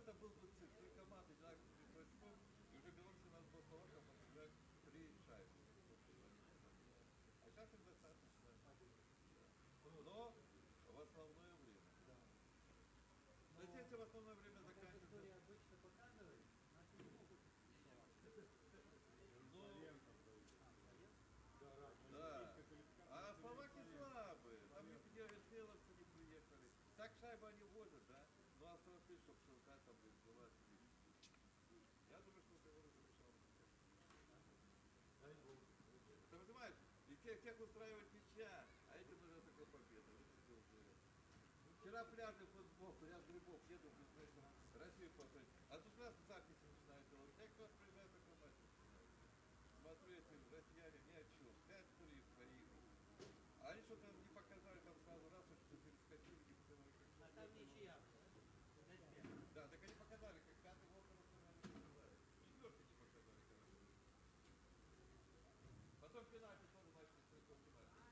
это был бы цирк. Три команды, одинаковых очков, и уже белорусы нас было словаков отправлять 3 шайбы. А сейчас им достаточно. Но в основное время. Но если в основное время заканчивается... обычно показывает, наши не могут. Да. А словаки слабые. Там нигде СЛовцы не приехали. Так шайбы они возят, да? Но остроты, чтобы шелка там была. Я думаю, что белорусы решал. Ты понимаешь, и тех устраивает ничья, а этим нужна только победа. Вчера пляжный футбол, я с Грибов еду, Россию посмотреть. А тут у нас записи начинают делать. Я как раз приезжаю, такой матч начинаю. Смотрю, эти россияне ни о чем. 5-3 проигрывают. А они что-то не показали, там сразу раз, что-то перескочили, не показали, как... А там ничья. Да, так они показали, как 5-й гол, короче, не показали. 4-й не показали, короче. Потом пенальти тоже начали, что это пенальти.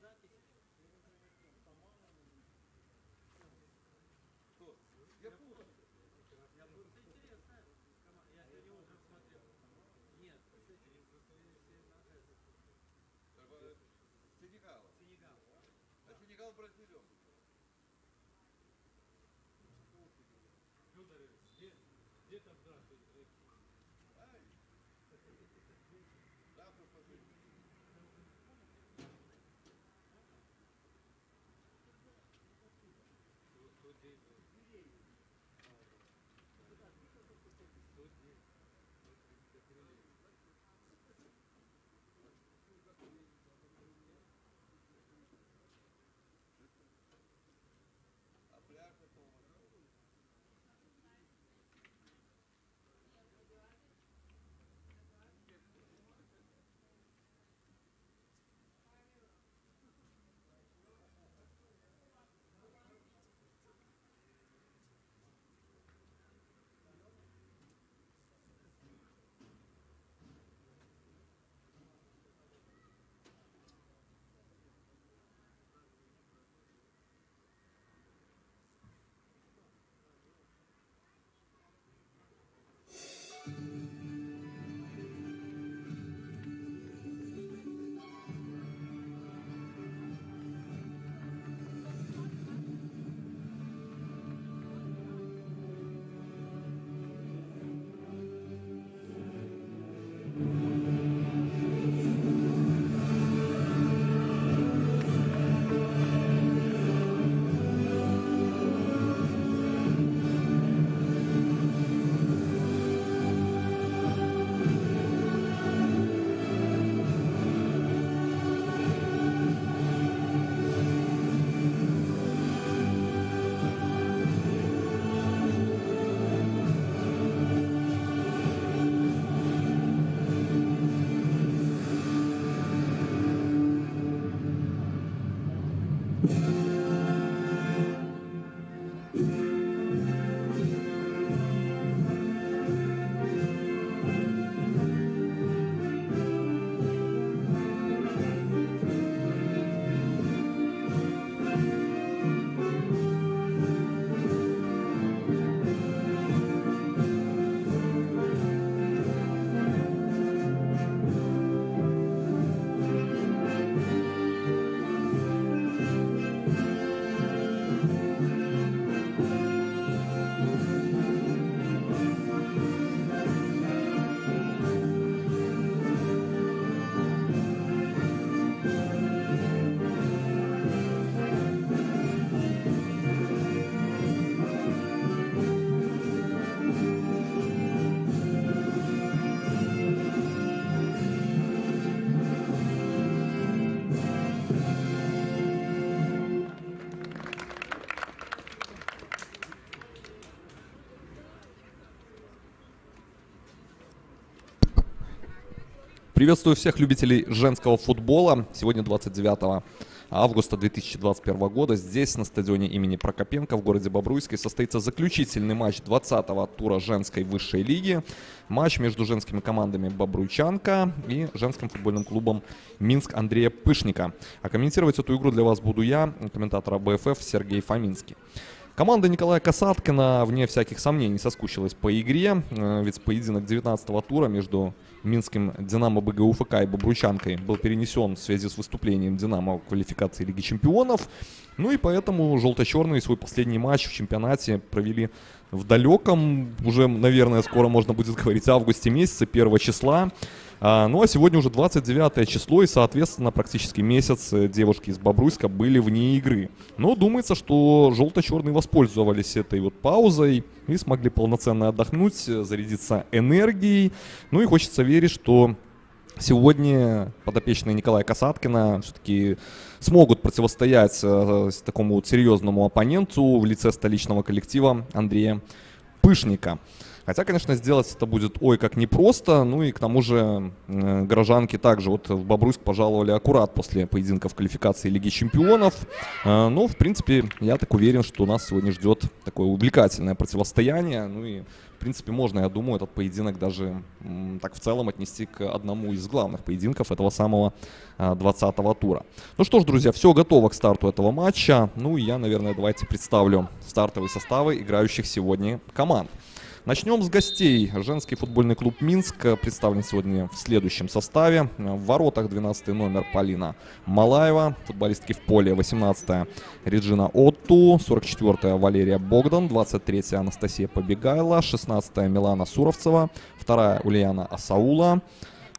Запись. Что? Я путаю. Это интересно. Я сегодня утром смотрел. Нет, Сенегал. Сенегал. А Сенегал Бразилию. Федорович, где там здравствует? Ай. Завтра посмотрим. Судей. А пляжный повод. Приветствую всех любителей женского футбола. Сегодня 29 августа 2021 года здесь, на стадионе имени Прокопенко в городе Бобруйске, состоится заключительный матч 20-го тура женской высшей лиги. Матч между женскими командами «Бобруйчанка» и женским футбольным клубом «Минск» Андрея Пышника. А комментировать эту игру для вас буду я, комментатор АБФФ Сергей Фоминский. Команда Николая Касаткина, вне всяких сомнений, соскучилась по игре, ведь поединок 19-го тура между минским «Динамо» БГУФК и Бобруйчанкой был перенесен в связи с выступлением «Динамо» в квалификации Лиги Чемпионов. Ну и поэтому желто-черные свой последний матч в чемпионате провели в далеком, уже, наверное, скоро можно будет говорить, августе месяце, 1 числа. Ну а сегодня уже 29 число, и, соответственно, практически месяц девушки из Бобруйска были вне игры. Но думается, что желто-черные воспользовались этой вот паузой и смогли полноценно отдохнуть, зарядиться энергией. Ну и хочется верить, что сегодня подопечные Николая Касаткина все-таки смогут противостоять такому вот серьезному оппоненту в лице столичного коллектива Андрея Пышника. Хотя, конечно, сделать это будет ой как непросто. Ну и к тому же горожанки также вот в Бобруйск пожаловали аккурат после поединка в квалификации Лиги Чемпионов. Но, в принципе, я так уверен, что нас сегодня ждет такое увлекательное противостояние. Ну и, в принципе, можно, я думаю, этот поединок даже так в целом отнести к одному из главных поединков этого самого 20-го тура. Ну что ж, друзья, все готово к старту этого матча. Ну и я, наверное, давайте представлю стартовые составы играющих сегодня команд. Начнем с гостей. Женский футбольный клуб «Минск» представлен сегодня в следующем составе. В воротах 12 номер Полина Малаева, футболистки в поле 18-я Реджина Отту, 44-я Валерия Богдан, 23-я Анастасия Побегайла, 16-я Милана Суровцева, 2-я Ульяна Асаула,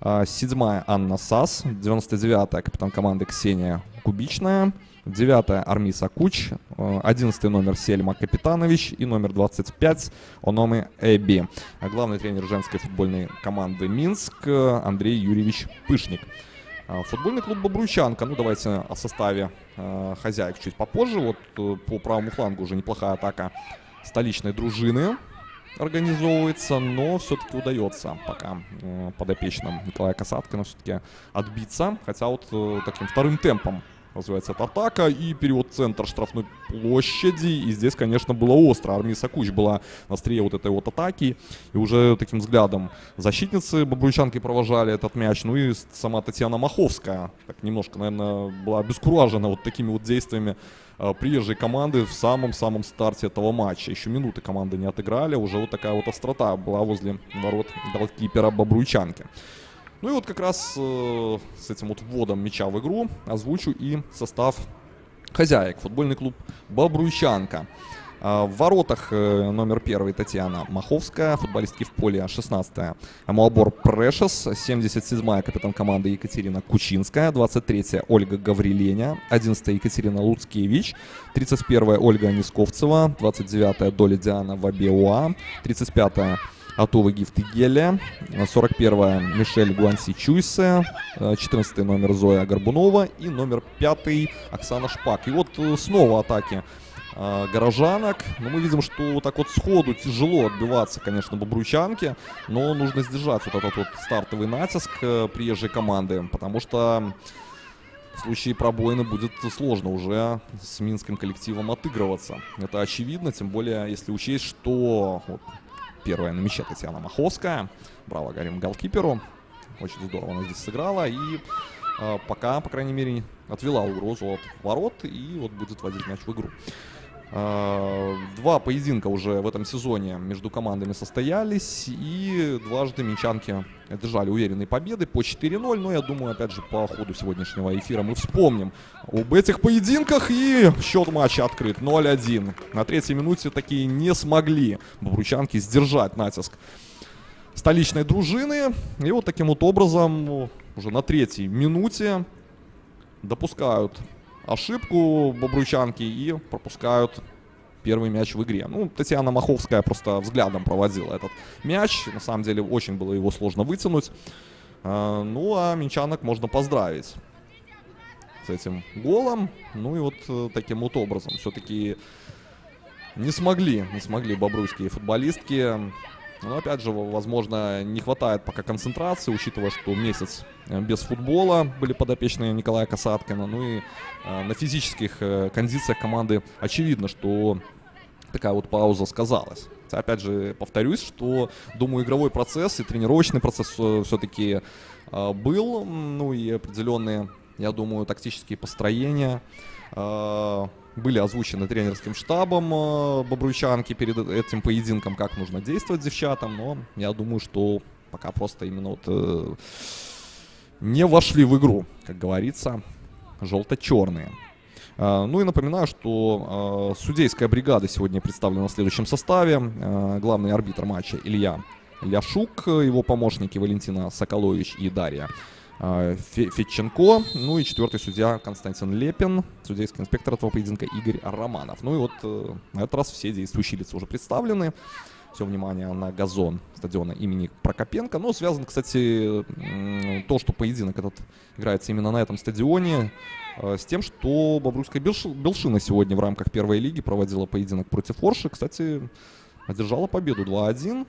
7-я Анна Сас, 99-я капитан команды Ксения Кубичная, 9-я Армиса Куч, 11-й номер Сельма Капитанович и номер 25 Ономы Эбби. Главный тренер женской футбольной команды «Минск» Андрей Юрьевич Пышник. Футбольный клуб «Бобруйчанка». Ну, давайте о составе хозяек чуть попозже. Вот по правому флангу уже неплохая атака столичной дружины организовывается, но все-таки удается пока подопечным Николая Касаткина все-таки отбиться. Хотя вот таким вторым темпом развивается эта атака и перевод в центр штрафной площади. И здесь, конечно, было остро. Армиса Куч была на острие вот этой вот атаки. И уже таким взглядом защитницы бобруйчанки провожали этот мяч. Ну и сама Татьяна Маховская так немножко, наверное, была обескуражена вот такими вот действиями приезжей команды в самом-самом старте этого матча. Еще минуты команды не отыграли. Уже вот такая вот острота была возле ворот голкипера бобруйчанки. Ну и вот как раз с этим вот вводом мяча в игру озвучу и состав хозяек. Футбольный клуб «Бобруйчанка». В воротах номер 1 Татьяна Маховская, футболистки в поле 16-я Амуабор Прешес, 77-я капитан команды Екатерина Кучинская, 23-я Ольга Гавриленя, 11-я Екатерина Луцкевич, 31-я Ольга Нисковцева, 29-я Доля Диана Вабеуа, 35-я Атова Гифтыгеля, 41-я Мишель Гуанси Чуйсе, 14-й номер Зоя Горбунова и номер 5 Оксана Шпак. И вот снова атаки горожанок. Но мы видим, что вот так вот сходу тяжело отбиваться, конечно, бобруйчанке, но нужно сдержать вот этот вот стартовый натиск приезжей команды, потому что в случае пробоины будет сложно уже с минским коллективом отыгрываться. Это очевидно, тем более, если учесть, что вот, первая на мяче Татьяна Маховская. Браво, говорим, голкиперу. Очень здорово она здесь сыграла. И пока, по крайней мере, отвела угрозу от ворот. И вот будет вводить мяч в игру. Два поединка уже в этом сезоне между командами состоялись. И дважды минчанки одержали уверенные победы по 4-0. Но я думаю, опять же, по ходу сегодняшнего эфира мы вспомним об этих поединках. И счет матча открыт 0-1. На третьей минуте такие не смогли бобруйчанки сдержать натиск столичной дружины. И вот таким вот образом уже на третьей минуте допускают ошибку бобруйчанки и пропускают первый мяч в игре. Ну, Татьяна Маховская просто взглядом проводила этот мяч. На самом деле очень было его сложно вытянуть. Ну, а минчанок можно поздравить с этим голом. Ну и вот таким вот образом. Все-таки не смогли бобруйские футболистки. Но опять же, возможно, не хватает пока концентрации, учитывая, что месяц без футбола были подопечные Николая Касаткина. Ну и на физических кондициях команды очевидно, что такая вот пауза сказалась. Опять же, повторюсь, что, думаю, игровой процесс и тренировочный процесс все-таки был. Ну и определенные, я думаю, тактические построения были озвучены тренерским штабом бобруйчанки перед этим поединком, как нужно действовать девчатам, но я думаю, что пока просто именно вот не вошли в игру, как говорится, желто-черные. Ну и напоминаю, что судейская бригада сегодня представлена в следующем составе. Главный арбитр матча Илья Ляшук, его помощники Валентина Соколович и Дарья Федченко. Ну и четвертый судья Константин Лепин, судейский инспектор этого поединка Игорь Романов. Ну и вот на этот раз все действующие лица уже представлены. Все внимание на газон стадиона имени Прокопенко. Но связано, кстати, то, что поединок этот играется именно на этом стадионе, с тем, что Бобруйская Белшина сегодня в рамках первой лиги проводила поединок против Орши. Кстати, одержала победу 2-1.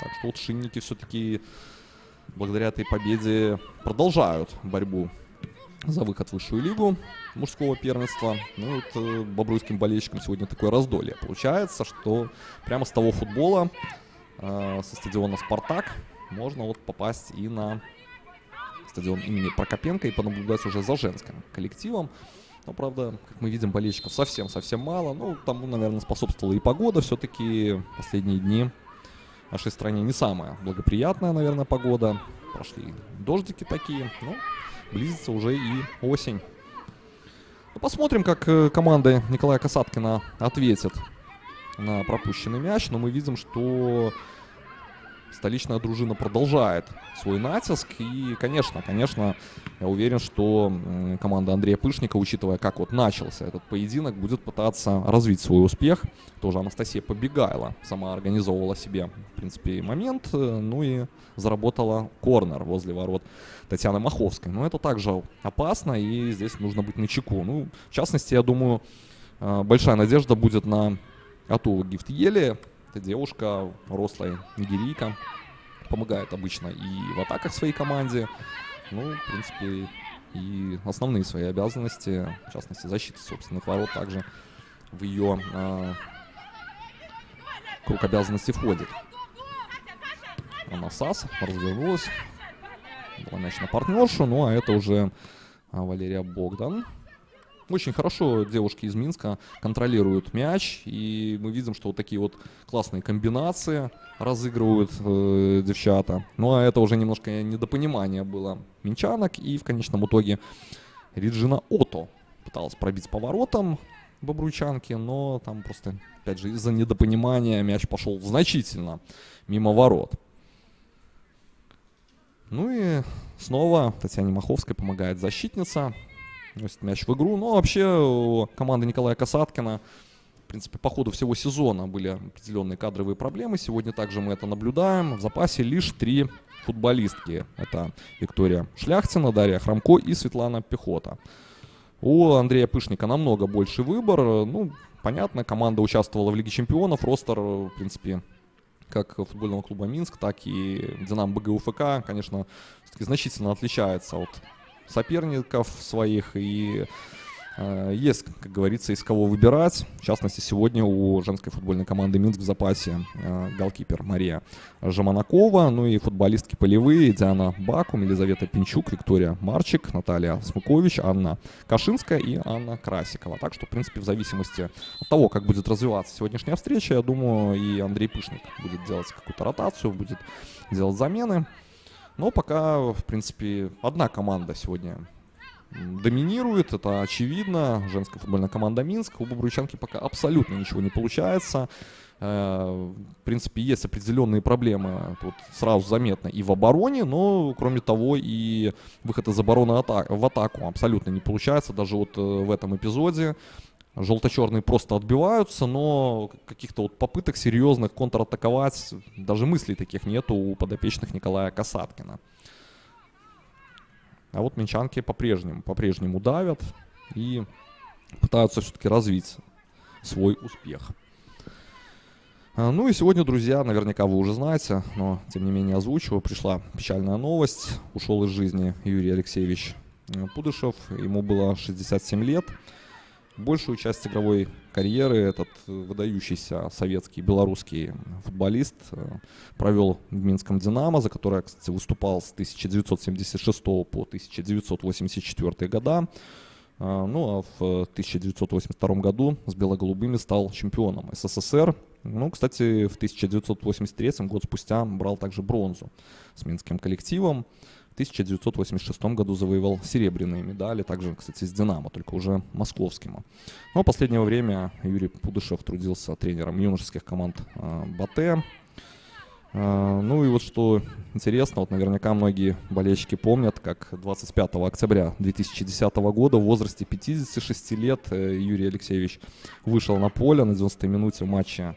Так что вот шинники все-таки благодаря этой победе продолжают борьбу за выход в высшую лигу мужского первенства. Ну вот бобруйским болельщикам сегодня такое раздолье. Получается, что прямо с того футбола, со стадиона «Спартак», можно вот попасть и на стадион имени Прокопенко и понаблюдать уже за женским коллективом. Но, правда, как мы видим, болельщиков совсем-совсем мало. Ну, тому, наверное, способствовала и погода. Все-таки последние дни в нашей стране не самая благоприятная, наверное, погода. Прошли дождики такие. Ну, близится уже и осень. Ну, посмотрим, как команда Николая Касаткина ответит на пропущенный мяч. Но мы видим, что столичная дружина продолжает свой натиск. И, конечно, я уверен, что команда Андрея Пышника, учитывая, как вот начался этот поединок, будет пытаться развить свой успех. Тоже Анастасия Побегайло сама организовывала себе, в принципе, момент. Ну и заработала корнер возле ворот Татьяны Маховской. Но это также опасно, и здесь нужно быть начеку. Ну, в частности, я думаю, большая надежда будет на Атулу Гифтьели. Это девушка, рослая нигерийка, помогает обычно и в атаках своей команде. Ну, в принципе, и основные свои обязанности, в частности, защита собственных ворот, также в ее круг обязанностей входит. Анасас развернулась, дала мяч на партнершу, ну а это уже Валерия Богдан. Очень хорошо девушки из Минска контролируют мяч, и мы видим, что вот такие вот классные комбинации разыгрывают девчата. Ну а это уже немножко недопонимание было минчанок, и в конечном итоге Реджина Ото пыталась пробить по воротам бобруйчанки, но там просто, опять же, из-за недопонимания мяч пошел значительно мимо ворот. Ну и снова Татьяне Маховской помогает защитница. Носит мяч в игру. Но вообще у команды Николая Касаткина, в принципе, по ходу всего сезона были определенные кадровые проблемы. Сегодня также мы это наблюдаем. В запасе лишь 3 футболистки. Это Виктория Шляхтина, Дарья Хромко и Светлана Пехота. У Андрея Пышника намного больший выбор. Ну, понятно, команда участвовала в Лиге чемпионов. Ростер, в принципе, как футбольного клуба Минск, так и Динамо БГУФК, конечно, все-таки значительно отличается от соперников своих, и есть, как говорится, из кого выбирать. В частности, сегодня у женской футбольной команды Минск в запасе голкипер Мария Жаманакова, ну и футболистки полевые Диана Бакум, Елизавета Пинчук, Виктория Марчик, Наталья Смукович, Анна Кашинская и Анна Красикова. Так что, в принципе, в зависимости от того, как будет развиваться сегодняшняя встреча, я думаю, и Андрей Пышник будет делать какую-то ротацию, будет делать замены. Но пока, в принципе, одна команда сегодня доминирует, это очевидно. Женская футбольная команда Минск. У бобруйчанки пока абсолютно ничего не получается. В принципе, есть определенные проблемы, тут сразу заметно, и в обороне, но, кроме того, и выход из обороны в атаку абсолютно не получается. Даже вот в этом эпизоде желто-черные просто отбиваются, но каких-то вот попыток серьезных контратаковать, даже мыслей таких нету у подопечных Николая Касаткина. А вот минчанки по-прежнему давят и пытаются все-таки развить свой успех. Ну и сегодня, друзья, наверняка вы уже знаете, но тем не менее озвучу, пришла печальная новость. Ушел из жизни Юрий Алексеевич Пудышев, ему было 67 лет. Большую часть игровой карьеры этот выдающийся советский белорусский футболист провел в Минском «Динамо», за которое, кстати, выступал с 1976 по 1984 года. Ну а в 1982 году с бело-голубыми стал чемпионом СССР. Ну, кстати, в 1983, год спустя, брал также бронзу с минским коллективом. В 1986 году завоевал серебряные медали, также, кстати, с «Динамо», только уже московским. Но в последнее время Юрий Пудышев трудился тренером юношеских команд «Батэ». Ну и вот что интересно, вот наверняка многие болельщики помнят, как 25 октября 2010 года в возрасте 56 лет Юрий Алексеевич вышел на поле на 90-й минуте в матче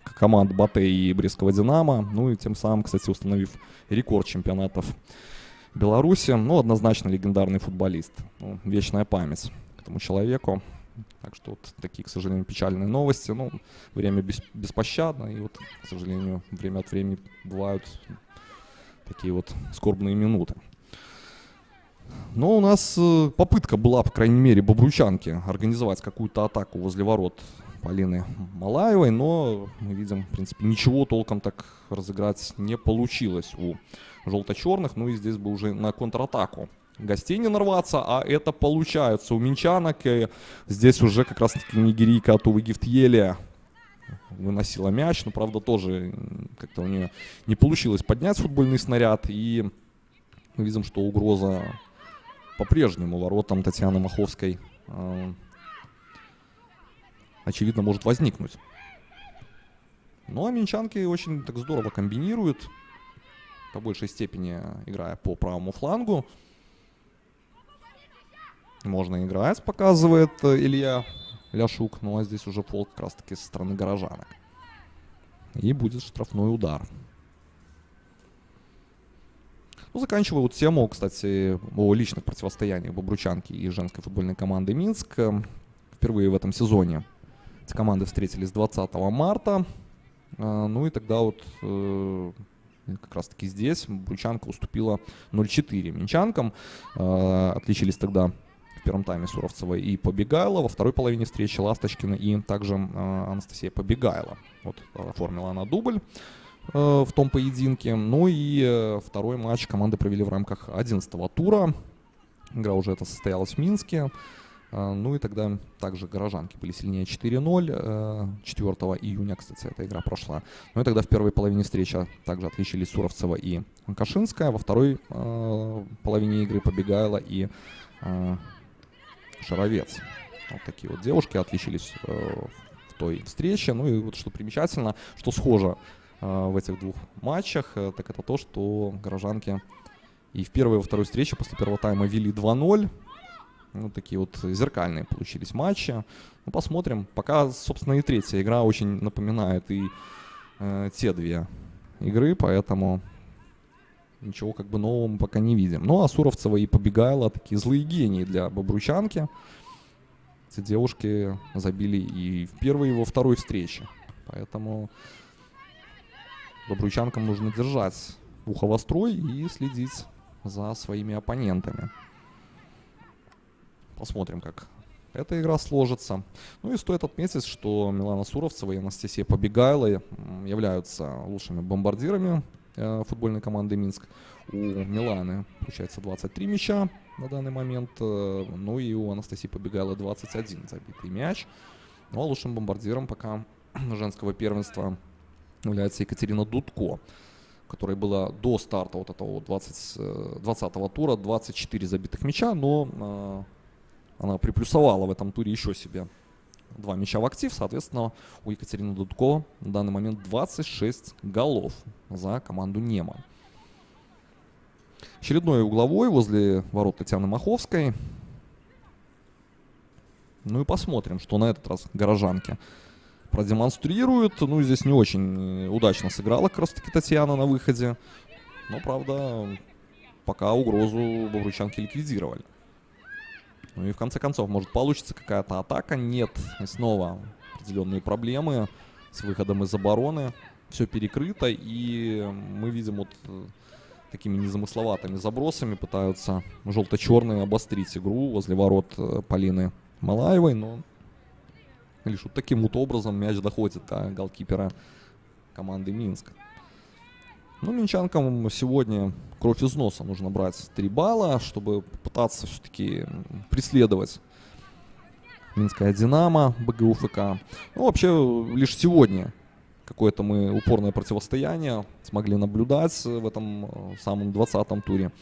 команд «Батэ» и Брестского «Динамо», ну и тем самым, кстати, установив рекорд чемпионатов Беларуси. Ну, однозначно легендарный футболист. Ну, вечная память этому человеку. Так что вот такие, к сожалению, печальные новости. Ну, время беспощадно, и вот, к сожалению, время от времени бывают такие вот скорбные минуты. Но у нас попытка была, по крайней мере, бобруйчанки организовать какую-то атаку возле ворот Полины Малаевой, но мы видим, в принципе, ничего толком так разыграть не получилось у желто-черных. Ну и здесь бы уже на контратаку гостей не нарваться, а это получается у минчанок. И здесь уже как раз таки нигерийка Атувы Гифтьелия выносила мяч, но правда тоже как-то у нее не получилось поднять футбольный снаряд, и мы видим, что угроза по-прежнему воротам Татьяны Маховской очевидно может возникнуть. Ну а минчанки очень так здорово комбинируют, по большей степени играя по правому флангу. Можно играть, показывает Илья Ляшук. Ну а здесь уже фол как раз таки со стороны горожанок. И будет штрафной удар. Ну, заканчивая вот тему, кстати, о личных противостояниях бобручанки и женской футбольной команды Минск. Впервые в этом сезоне эти команды встретились 20 марта. Ну и тогда вот как раз таки здесь бобручанка уступила 0-4 минчанкам. Отличились тогда в первом тайме Суровцева и Побегайло. Во второй половине встречи Ласточкина и также Анастасия Побегайло. Вот оформила она дубль в том поединке. Ну и второй матч команды провели в рамках 11-го тура. Игра уже эта состоялась в Минске. Ну и тогда также горожанки были сильнее 4-0. 4 июня, кстати, эта игра прошла. Ну и тогда в первой половине встречи также отличились Суровцева и Кашинская. Во второй половине игры Побегайло и Шаровец. Вот такие вот девушки отличились в той встрече. Ну и вот что примечательно, что схоже в этих двух матчах, так это то, что горожанки и в первой и во второй встрече после первого тайма вели 2-0. Вот такие вот зеркальные получились матчи. Ну, посмотрим. Пока, собственно, и третья игра очень напоминает и те две игры, поэтому ничего как бы нового мы пока не видим. Ну, а Суровцева и Побегайло такие злые гении для бобручанки. Эти девушки забили и в первой, и во второй встрече. Поэтому бобручанкам нужно держать ухо востро и следить за своими оппонентами. Посмотрим, как эта игра сложится. Ну и стоит отметить, что Милана Суровцева и Анастасия Побегайло являются лучшими бомбардирами футбольной команды Минск. У Миланы получается 23 мяча на данный момент. Ну и у Анастасии Побегайло 21 забитый мяч. Ну а лучшим бомбардиром пока женского первенства является Екатерина Дудко, которой было до старта вот этого 20-го тура 24 забитых мяча, но она приплюсовала в этом туре еще себе 2 мяча в актив. Соответственно, у Екатерины Дудко на данный момент 26 голов за команду Неман. Очередной угловой возле ворот Татьяны Маховской. Ну и посмотрим, что на этот раз горожанки продемонстрируют. Ну, здесь не очень удачно сыграла как раз таки Татьяна на выходе. Но, правда, пока угрозу бобручанки ликвидировали. Ну и в конце концов, может, получится какая-то атака. Нет, и снова определенные проблемы с выходом из обороны. Все перекрыто, и мы видим вот такими незамысловатыми забросами пытаются желто-черные обострить игру возле ворот Полины Малаевой, но лишь вот таким вот образом мяч доходит до голкипера команды Минск. Ну, минчанкам сегодня кровь из носа нужно брать 3 балла, чтобы попытаться все-таки преследовать Минская Динамо, БГУФК. Ну, вообще, лишь сегодня какое-то мы упорное противостояние смогли наблюдать в этом самом 20-м туре.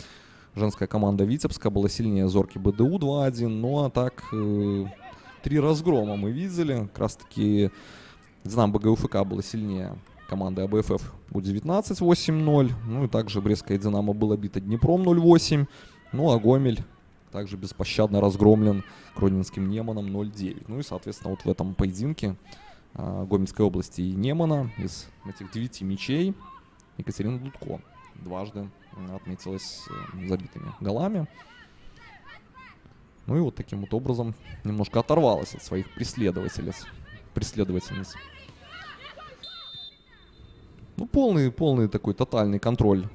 Женская команда Витебска была сильнее Зорки БДУ 2-1, ну а так 3 разгрома мы видели. Как раз таки Динамо БГУФК было сильнее команды АБФФ У-19 8-0. Ну и также Брестская Динамо была бита Днепром 0-8. Ну а Гомель также беспощадно разгромлен Гродненским Неманом 0-9. Ну и, соответственно, вот в этом поединке Гомельской области и Немана из этих 9 мячей Екатерина Дудко дважды отметилась забитыми голами. Ну и вот таким вот образом немножко оторвалась от своих преследовательниц. Ну, полный такой тотальный контроль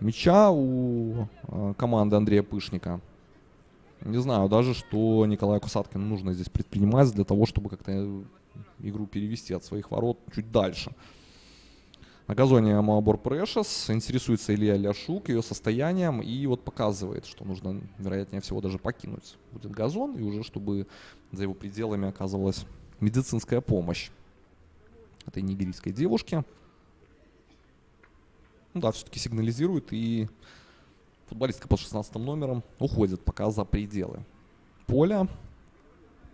мяча у команды Андрея Пышника. Не знаю даже, что Николаю Касаткину нужно здесь предпринимать для того, чтобы как-то игру перевести от своих ворот чуть дальше. На газоне Амабор Прешес интересуется Илья Ляшук ее состоянием и вот показывает, что нужно, вероятнее всего, даже покинуть будет газон, и уже чтобы за его пределами оказывалась медицинская помощь этой нигерийской девушке. Ну да, все-таки сигнализирует, и футболистка под 16 номером уходит пока за пределы поля.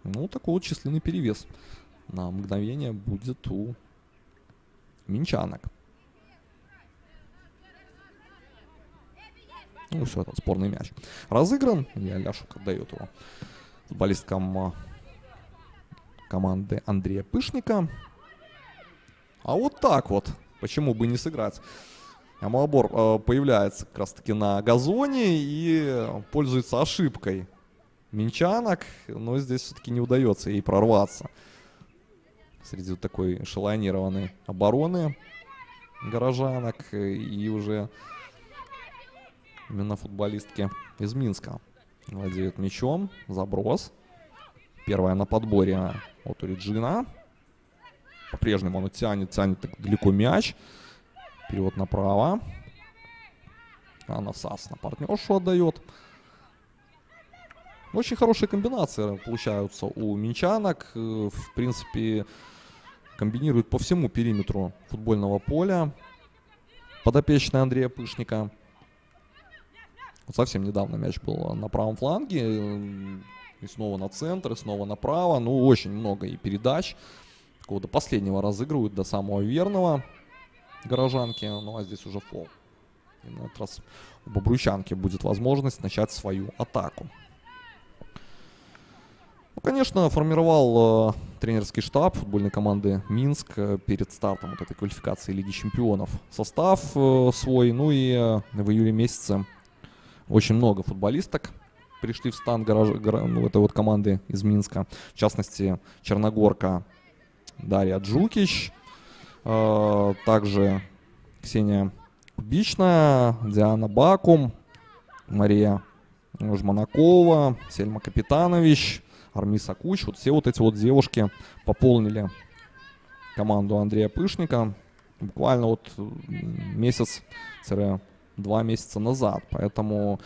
Ну, такой вот численный перевес на мгновение будет у минчанок. Ну все, этот спорный мяч разыгран, и Ляшук отдает его футболисткам команды Андрея Пышника. А вот так вот, почему бы не сыграть? Амалбор появляется как раз таки на газоне и пользуется ошибкой минчанок, но здесь все-таки не удается ей прорваться среди вот такой эшелонированной обороны горожанок, и уже именно футболистки из Минска владеют мячом. Заброс. Первая на подборе от Уриджина. По-прежнему он тянет так далеко мяч. Перевод направо. Анна Сас на партнершу отдает. Очень хорошие комбинации получаются у минчанок. В принципе, комбинируют по всему периметру футбольного поля подопечная Андрея Пышника. Вот совсем недавно мяч был на правом фланге. И снова на центр, и снова направо. Ну, очень много и передач. Такого до последнего разыгрывают, до самого верного горожанки. Ну, а здесь уже фол. И на этот раз у бобруйчанки будет возможность начать свою атаку. Ну, конечно, формировал тренерский штаб футбольной команды Минск перед стартом вот этой квалификации Лиги Чемпионов состав свой. Ну и в июле месяце очень много футболисток пришли в стан этой вот команды из Минска. В частности, черногорка Дарья Джукич, также Ксения Кубичная, Диана Бакум, Мария Жманакова, Сельма Капитанович, Армиса Куч. Вот все вот эти вот девушки пополнили команду Андрея Пышника буквально вот месяц-2 месяца назад. Поэтому,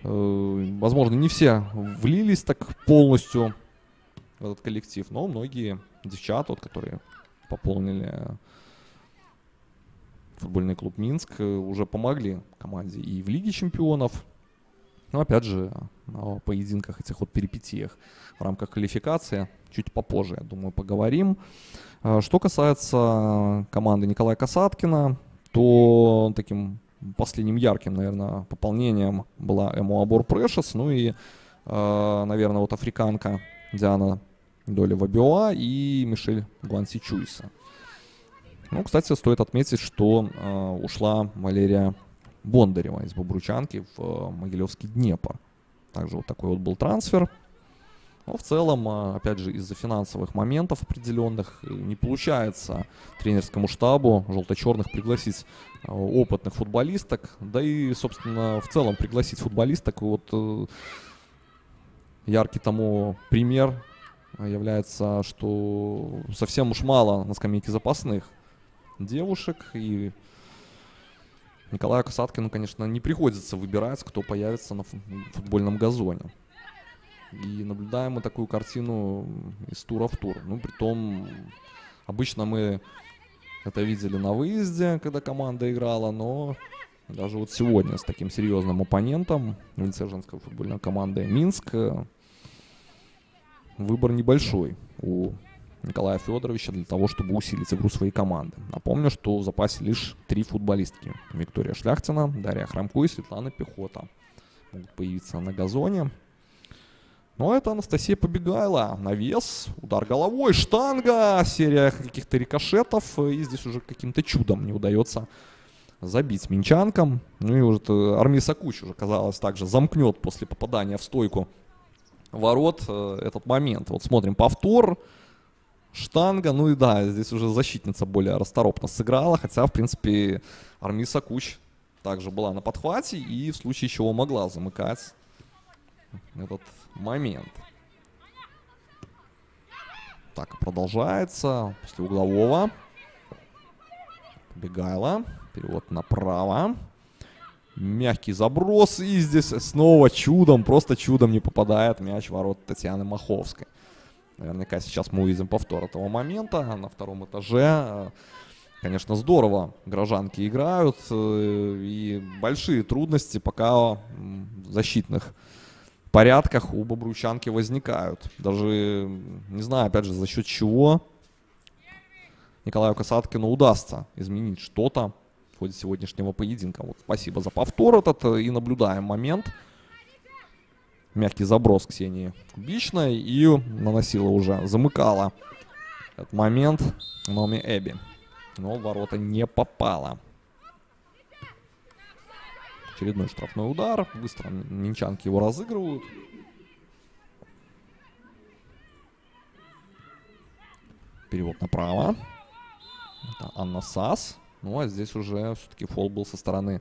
возможно, не все влились так полностью в этот коллектив, но многие девчата, вот, которые пополнили футбольный клуб Минск, уже помогли команде и в Лиге Чемпионов. Но опять же, о поединках, этих вот перипетиях в рамках квалификации чуть попозже, я думаю, поговорим. Что касается команды Николая Касаткина, то таким последним ярким, наверное, пополнением была Амабор Прешес, ну и, наверное, вот африканка Диана Доли-Вабиоа и Мишель Гуанси-Чуйса. Ну, кстати, стоит отметить, что ушла Валерия Бондарева из Бобручанки в Могилевский Днепр. Также вот такой вот был трансфер. Но в целом, опять же, из-за финансовых моментов определенных не получается тренерскому штабу желто-черных пригласить опытных футболисток. Да и, собственно, в целом пригласить футболисток. Вот яркий тому пример является, что совсем уж мало на скамейке запасных девушек. И Николаю Касаткину, конечно, не приходится выбирать, кто появится на футбольном газоне. И наблюдаем мы такую картину из тура в тур. Ну, притом, обычно мы это видели на выезде, когда команда играла, но даже вот сегодня с таким серьезным оппонентом в лице женской футбольной команды Минск выбор небольшой у Николая Федоровича для того, чтобы усилить игру своей команды. Напомню, что в запасе лишь 3 футболистки. Виктория Шляхтина, Дарья Храмко и Светлана Пехота могут появиться на газоне. Но это Анастасия Побегайла. Навес, удар головой, штанга, серия каких-то рикошетов. И здесь уже каким-то чудом не удается забить минчанкам. Ну и уже Армиса Куч уже, казалось, также замкнет после попадания в стойку ворот этот момент. Вот смотрим повтор. Штанга, ну и да, здесь уже защитница более расторопно сыграла, хотя, в принципе, Армиса Куч также была на подхвате и в случае чего могла замыкать этот момент. Так, продолжается после углового. Побегайла, перевод направо. Мягкий заброс, и здесь снова чудом, просто чудом не попадает мяч в ворот Татьяны Маховской. Наверняка сейчас мы увидим повтор этого момента на втором этаже. Конечно, здорово горожанки играют. И большие трудности пока в защитных порядках у бобруйчанки возникают. Даже, не знаю, опять же, за счет чего Николаю Касаткину удастся изменить что-то в ходе сегодняшнего поединка. Вот, спасибо за повтор этот. И наблюдаем момент. Мягкий заброс Ксении Кубичной и наносила уже, замыкала этот момент Номи Эбби. Но в ворота не попала. Очередной штрафной удар. Быстро минчанки его разыгрывают. Перевод направо. Это Анна Сас. Ну а здесь уже все-таки фол был со стороны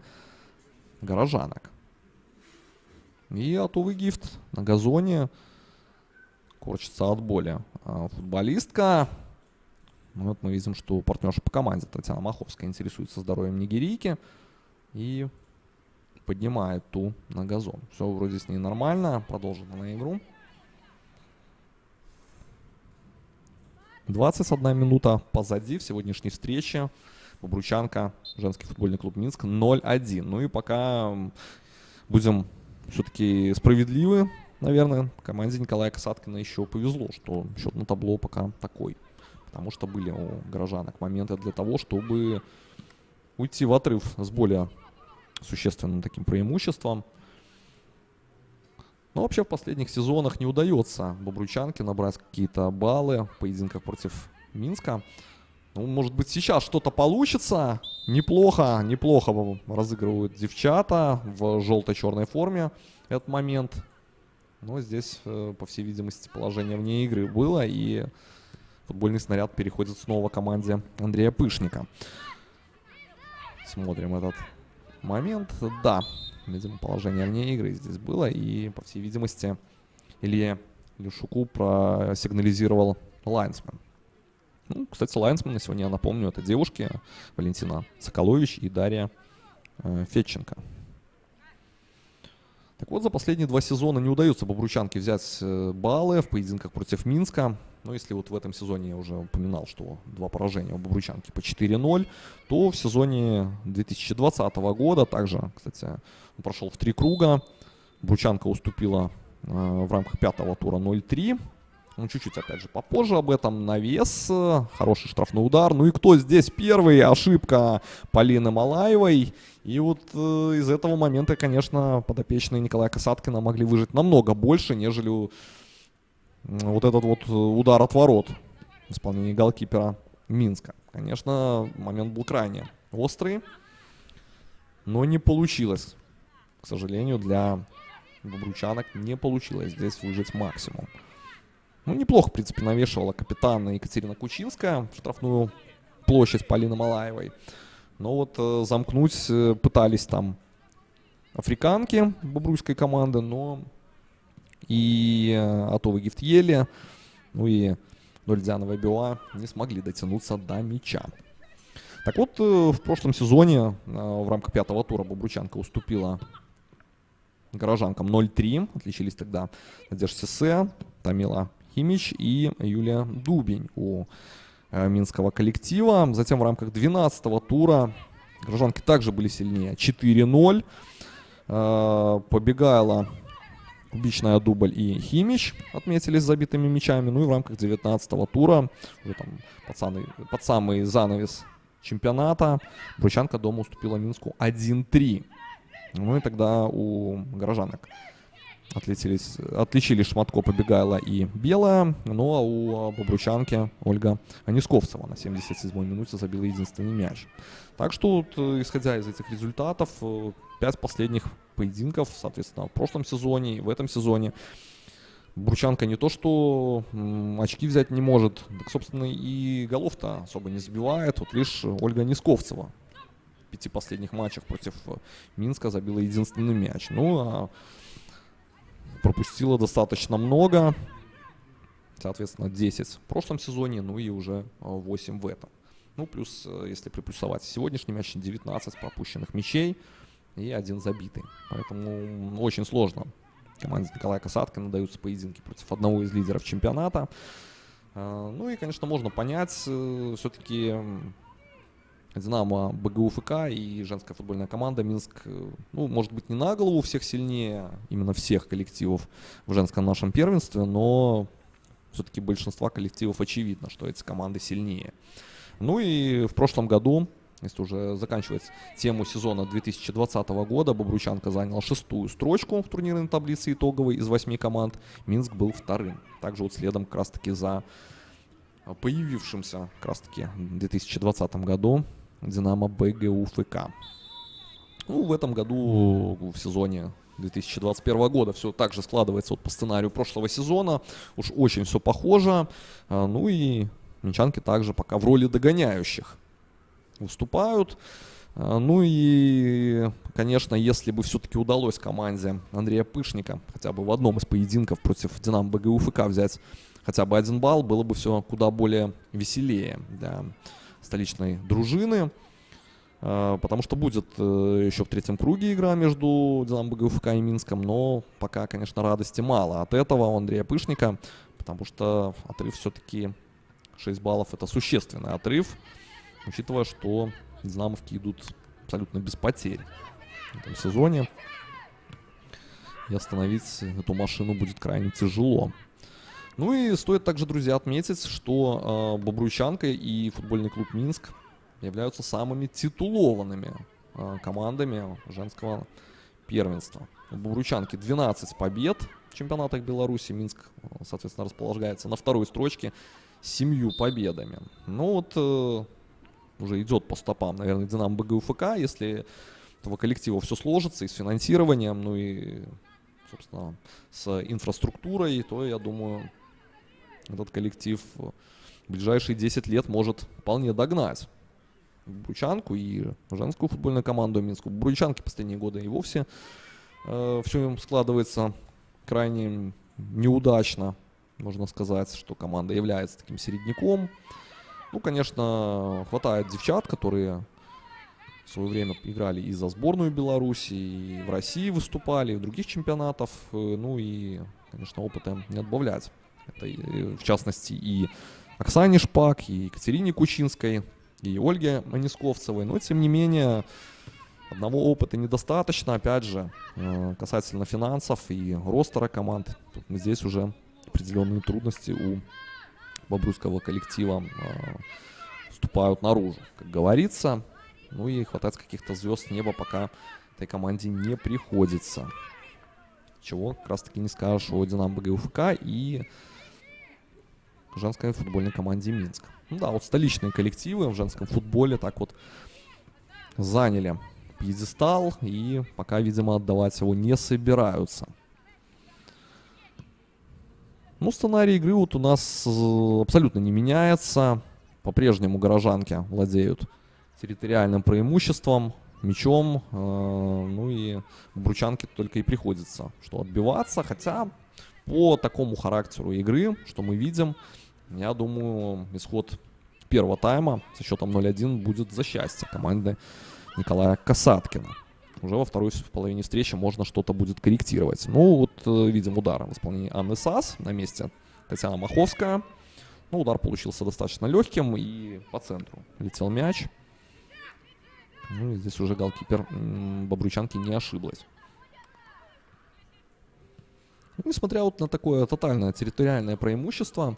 горожанок. И готовый гифт на газоне. Корчится от боли футболистка. Ну, вот мы видим, что партнерша по команде Татьяна Маховская интересуется здоровьем нигерийки. И поднимает ту на газон. Все вроде с ней нормально. Продолжена на игру. 21 минута позади в сегодняшней встрече. Бобруйчанка, женский футбольный клуб Минск 0-1. Ну и пока будем все-таки справедливы, наверное, команде Николая Касаткина еще повезло, что счет на табло пока такой. Потому что были у горожанок моменты для того, чтобы уйти в отрыв с более существенным таким преимуществом. Но вообще в последних сезонах не удается бобруйчанке набрать какие-то баллы в поединках против Минска. Ну, может быть, сейчас что-то получится. Неплохо разыгрывают девчата в желто-черной форме этот момент. Но здесь, по всей видимости, положение вне игры было. И футбольный снаряд переходит снова к команде Андрея Пышника. Смотрим этот момент. Да, видимо, положение вне игры здесь было. И, по всей видимости, Илье Люшуку просигнализировал лайнсмен. Ну, кстати, лайнсмены сегодня, я напомню, это девушки Валентина Соколович и Дарья Федченко. Так вот, за последние 2 сезона не удается бобруйчанке взять баллы в поединках против Минска. Но если вот в этом сезоне я уже упоминал, что 2 поражения у бобруйчанки по 4-0, то в сезоне 2020 года также, кстати, он прошел в 3 круга. Бобруйчанка уступила в рамках 5-го тура 0-3. Ну, чуть-чуть, опять же, попозже об этом. Навес, хороший штрафной удар. Ну и кто здесь первый? Ошибка Полины Малаевой. И вот из этого момента, конечно, подопечные Николая Касаткина могли выжить намного больше, нежели вот этот вот удар от ворот в исполнении голкипера Минска. Конечно, момент был крайне острый, но не получилось. К сожалению, для бобруйчанок не получилось здесь выжить максимум. Ну, неплохо, в принципе, навешивала капитан Екатерина Кучинская в штрафную площадь Полины Малаевой. Но вот замкнуть пытались там африканки бобруйской команды, но и Атовый Гифт Ели, ну и Дольдянова и Биоа не смогли дотянуться до мяча. Так вот, в прошлом сезоне в рамках 5-го тура Бобручанка уступила горожанкам 0-3. Отличились тогда Надежда Сесе, Тамила Химич и Юлия Дубень у минского коллектива. Затем в рамках 12-го тура горожанки также были сильнее. 4-0. Побегала Бичная, Дубль и Химич отметились забитыми мячами. Ну и в рамках 19-го тура, уже там под самый занавес чемпионата, Бобручанка дома уступила Минску 1-3. Ну и тогда у горожанок отличились Шматко, Побегайла и Белая. Ну а у Бобручанки Ольга Анисковцева на 77-й минуте забила единственный мяч. Так что, вот, исходя из этих результатов, 5 последних поединков, соответственно, в прошлом сезоне и в этом сезоне, Бобручанка не то что очки взять не может, так, собственно, и голов-то особо не забивает. Вот лишь Ольга Анисковцева в 5 последних матчах против Минска забила единственный мяч. Ну, а пропустила достаточно много, соответственно, 10 в прошлом сезоне, ну и уже 8 в этом. Ну, плюс, если приплюсовать сегодняшний матч, 19 пропущенных мячей и 1 забитый. Поэтому очень сложно команде Николая Касаткина даются поединки против одного из лидеров чемпионата. Ну и, конечно, можно понять, все-таки Динамо, БГУФК и женская футбольная команда Минск, ну, может быть, не на голову всех сильнее, именно всех коллективов в женском нашем первенстве, но все-таки большинства коллективов очевидно, что эти команды сильнее. Ну и в прошлом году, если уже заканчивать тему сезона 2020 года, Бобручанка заняла 6-ю строчку в турнирной таблице итоговой из 8 команд. Минск был 2-м. Также вот следом как раз-таки за появившимся как раз-таки в 2020 году Динамо БГУФК. Ну, в этом году, в сезоне 2021 года, все так же складывается вот по сценарию прошлого сезона. Уж очень все похоже. Ну и минчанки также пока в роли догоняющих выступают. Ну и, конечно, если бы все-таки удалось команде Андрея Пышника хотя бы в одном из поединков против Динамо БГУФК взять хотя бы 1 балл, было бы все куда более веселее для столичной дружины. Потому что будет еще в 3-м круге игра между Динамо БГУФК и Минском, но пока, конечно, радости мало от этого у Андрея Пышника, потому что отрыв все-таки 6 баллов — это существенный отрыв, учитывая, что динамовки идут абсолютно без потерь в этом сезоне. И остановить эту машину будет крайне тяжело. Ну и стоит также, друзья, отметить, что Бобруйчанка и футбольный клуб Минск являются самыми титулованными командами женского первенства. У Бобруйчанки 12 побед в чемпионатах Беларуси. Минск, соответственно, располагается на 2-й строчке с 7 победами. Ну вот уже идет по стопам, наверное, Динамо БГУФК. Если этого коллектива все сложится и с финансированием, ну и, собственно, с инфраструктурой, то, я думаю, этот коллектив в ближайшие 10 лет может вполне догнать Бобруйчанку и женскую футбольную команду Минску. В Бобруйчанке последние годы и вовсе все складывается крайне неудачно. Можно сказать, что команда является таким середняком. Ну, конечно, хватает девчат, которые в свое время играли и за сборную Беларуси, и в России выступали, и в других чемпионатах. Ну и, конечно, опыта не отбавлять. Это, в частности, и Оксане Шпак, и Екатерине Кучинской, и Ольге Анисковцевой. Но, тем не менее, одного опыта недостаточно. Опять же, касательно финансов и ростера команд, здесь уже определенные трудности у бобруйского коллектива вступают наружу, как говорится. Ну и хватать каких-то звезд с неба пока этой команде не приходится. Чего как раз таки не скажешь о Динамо БГУФК и женской футбольной команде Минск. Ну да, вот столичные коллективы в женском футболе так вот заняли пьедестал и пока, видимо, отдавать его не собираются. Ну, сценарий игры вот у нас абсолютно не меняется. По-прежнему горожанки владеют территориальным преимуществом, мячом. Ну и бобручанке только и приходится что отбиваться. Хотя по такому характеру игры, что мы видим, я думаю, исход первого тайма со счетом 0-1 будет за счастье команды Николая Касаткина. Уже во второй половине встречи можно что-то будет корректировать. Ну, вот видим удар в исполнении Анны Сас. На месте Татьяна Маховская. Ну, удар получился достаточно легким и по центру летел мяч. Ну, и здесь уже голкипер бобруйчанки не ошиблась. Несмотря вот на такое тотальное территориальное преимущество,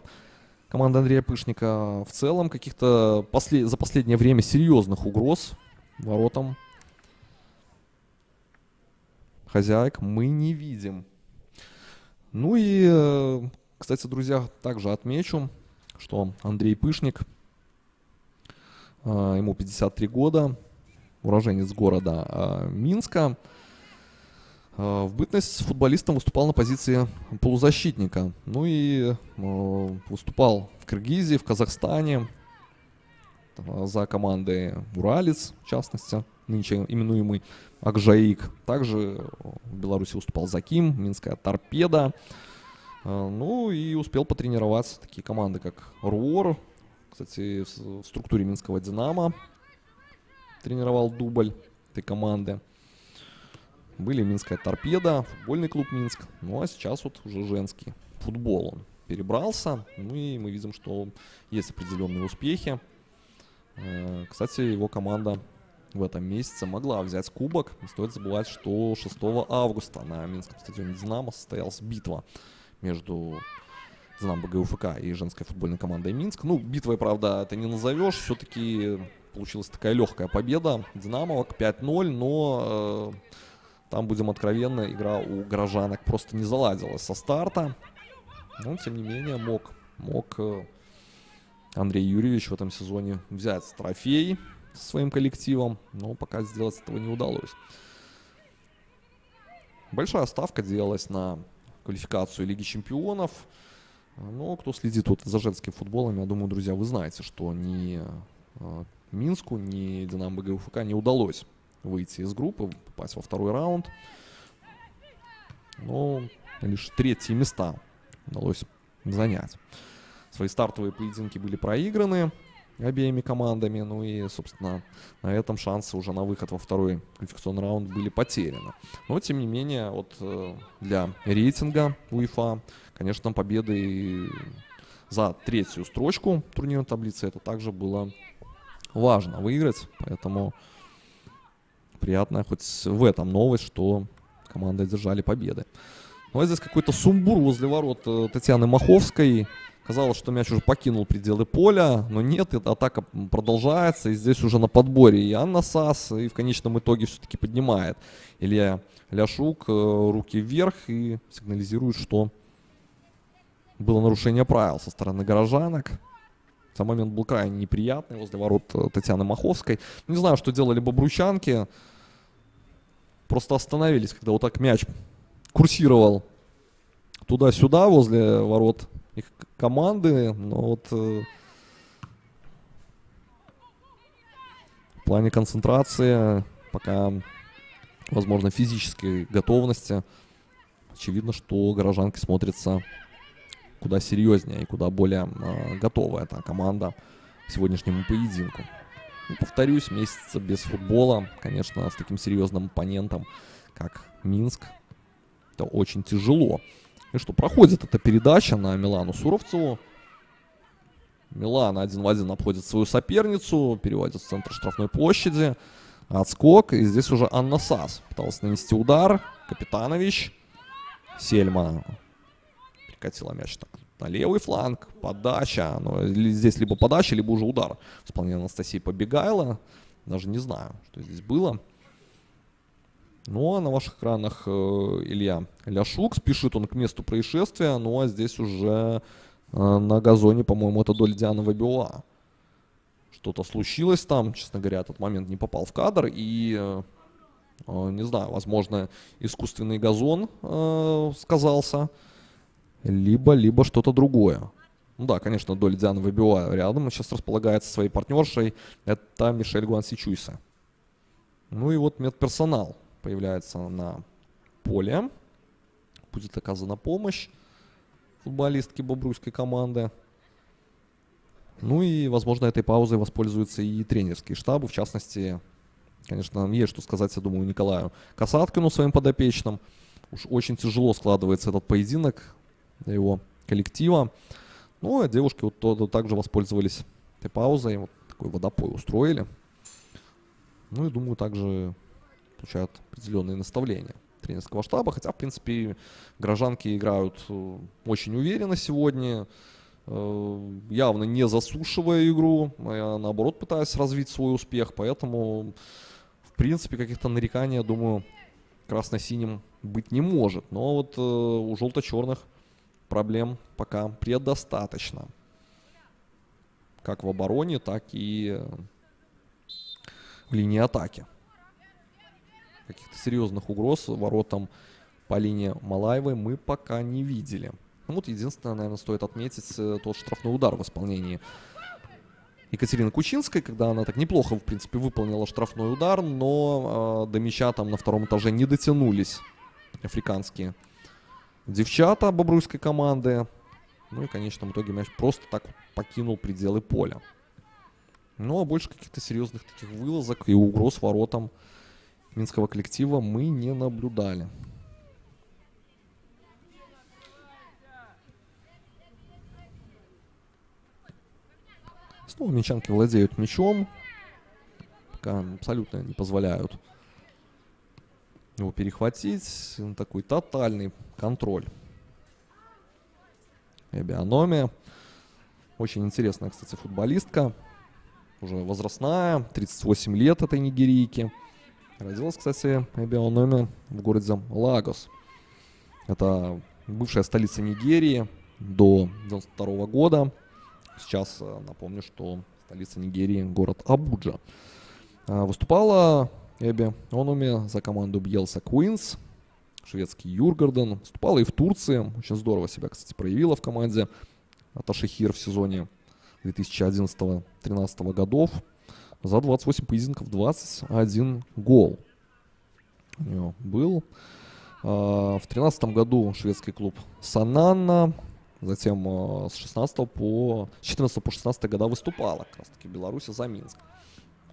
команда Андрея Пышника в целом каких-то за последнее время серьезных угроз воротам хозяек мы не видим. Ну и, кстати, друзья, также отмечу, что Андрей Пышник, ему 53 года, уроженец города Минска, в бытность футболистом выступал на позиции полузащитника. Ну и выступал в Киргизии, в Казахстане за командой Уралец, в частности, нынче именуемый Акжаик. Также в Беларуси выступал Заким, Минская Торпеда. Ну и успел потренировать такие команды, как РУОР. Кстати, в структуре Минского Динамо тренировал дубль этой команды. Были Минская Торпеда, футбольный клуб Минск. Ну а сейчас вот уже женский футбол он перебрался. Ну и мы видим, что есть определенные успехи. Кстати, его команда в этом месяце могла взять кубок. Не стоит забывать, что 6 августа на Минском стадионе «Динамо» состоялась битва между «Динамо» БГУФК и женской футбольной командой «Минск». Ну, битвой, правда, это не назовешь. Все-таки получилась такая легкая победа «Динамовок» 5-0, но там, будем откровенны, игра у горожанок просто не заладилась со старта. Но, тем не менее, мог Андрей Юрьевич в этом сезоне взять трофей со своим коллективом, но пока сделать этого не удалось. Большая ставка делалась на квалификацию Лиги Чемпионов. Но кто следит вот за женским футболом, я думаю, друзья, вы знаете, что ни Минску, ни Динамо БГУФК не удалось выйти из группы, попасть во второй раунд. Но лишь третьи места удалось занять. Свои стартовые поединки были проиграны обеими командами. Ну и, собственно, на этом шансы уже на выход во второй квалификационный раунд были потеряны. Но, тем не менее, вот для рейтинга УЕФА, конечно, победы за третью строчку турнирной таблицы это также было важно выиграть. Поэтому приятная хоть в этом новость, что команды одержали победы. Ну а здесь какой-то сумбур возле ворот Татьяны Маховской. Казалось, что мяч уже покинул пределы поля, но нет, атака продолжается. И здесь уже на подборе и Анна Сас, и в конечном итоге все-таки поднимает Илья Ляшук руки вверх и сигнализирует, что было нарушение правил со стороны горожанок. Сам момент был крайне неприятный возле ворот Татьяны Маховской. Не знаю, что делали бобруйчанки. Просто остановились, когда вот так мяч курсировал туда-сюда возле ворот их команды. Но вот в плане концентрации, пока, возможно, физической готовности, очевидно, что горожанки смотрятся куда серьезнее и куда более готова эта команда к сегодняшнему поединку. И, повторюсь, месяц без футбола, конечно, с таким серьезным оппонентом, как Минск, это очень тяжело. И что, проходит эта передача на Милану Суровцеву. Милана 1 в 1 обходит свою соперницу, переводит в центр штрафной площади. Отскок, и здесь уже Анна Сас пыталась нанести удар. Капитанович. Сельма перекатила мяч так на левый фланг. Подача. Но здесь либо подача, либо уже удар. В исполнении Анастасии Побегайло. Даже не знаю, что здесь было. Ну а на ваших экранах Илья Ляшук. Спешит он к месту происшествия. Ну а здесь уже на газоне, по-моему, это Доля Диана Вабиуа. Что-то случилось там. Честно говоря, этот момент не попал в кадр. И, не знаю, возможно, искусственный газон сказался. Либо что-то другое. Ну да, конечно, Доля Диана Вабиуа рядом. Сейчас располагается своей партнершей. Это Мишель Гуансичуйса. Ну и вот медперсонал появляется на поле. Будет оказана помощь футболистке бобруйской команды. Ну и, возможно, этой паузой воспользуются и тренерские штабы. В частности, конечно, есть что сказать, я думаю, Николаю Касаткину, своим подопечным. Уж очень тяжело складывается этот поединок для его коллектива. Ну, а девушки вот также воспользовались этой паузой. Вот такой водопой устроили. Ну и, думаю, также получают определенные наставления тренерского штаба. Хотя, в принципе, горожанки играют очень уверенно сегодня. Явно не засушивая игру, а наоборот пытаясь развить свой успех. Поэтому, в принципе, каких-то нареканий, я думаю, красно-синим быть не может. Но вот у желто-черных проблем пока предостаточно. Как в обороне, так и в линии атаки. Каких-то серьезных угроз воротам по линии Малаевой мы пока не видели. Ну, вот единственное, наверное, стоит отметить тот штрафной удар в исполнении Екатерины Кучинской, когда она так неплохо, в принципе, выполнила штрафной удар, но до мяча там на втором этаже не дотянулись африканские девчата бобруйской команды. Ну и в конечном итоге мяч просто так покинул пределы поля. Ну а больше каких-то серьезных таких вылазок и угроз воротам минского коллектива мы не наблюдали. Снова минчанки владеют мячом. Пока абсолютно не позволяют его перехватить. Такой тотальный контроль. Эбби Аноми. Очень интересная, кстати, футболистка. Уже возрастная. 38 лет этой нигерийки. Родилась, кстати, Эбби Аноми в городе Лагос. Это бывшая столица Нигерии до 1992 года. Сейчас напомню, что столица Нигерии город Абуджа. Выступала Эбби Аноми за команду Бьелса Куинс, шведский Юргарден. Выступала и в Турции. Очень здорово себя, кстати, проявила в команде Аташехир в сезоне 2011-2013 годов. За 28 поединков 21 гол у нее был. В 2013 году шведский клуб Сананна. Затем с 14 по 16 года выступала как раз таки в Беларуси за Минск.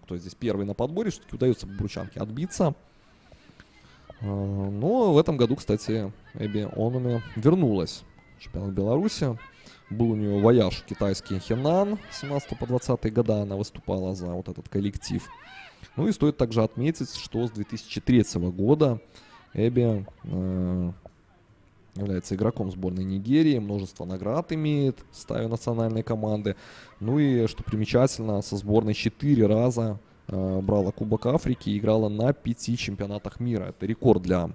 Кто здесь первый на подборе, все-таки удается бобруйчанке отбиться. Но в этом году, кстати, Эбби Аноми вернулась в чемпионат Беларуси. Был у нее вояж китайский Хенан. С 17 по 20 года она выступала за вот этот коллектив. Ну и стоит также отметить, что с 2003 года Эбби является игроком сборной Нигерии, множество наград имеет в составе национальной команды. Ну и, что примечательно, со сборной 4 раза брала Кубок Африки и играла на 5 чемпионатах мира. Это рекорд для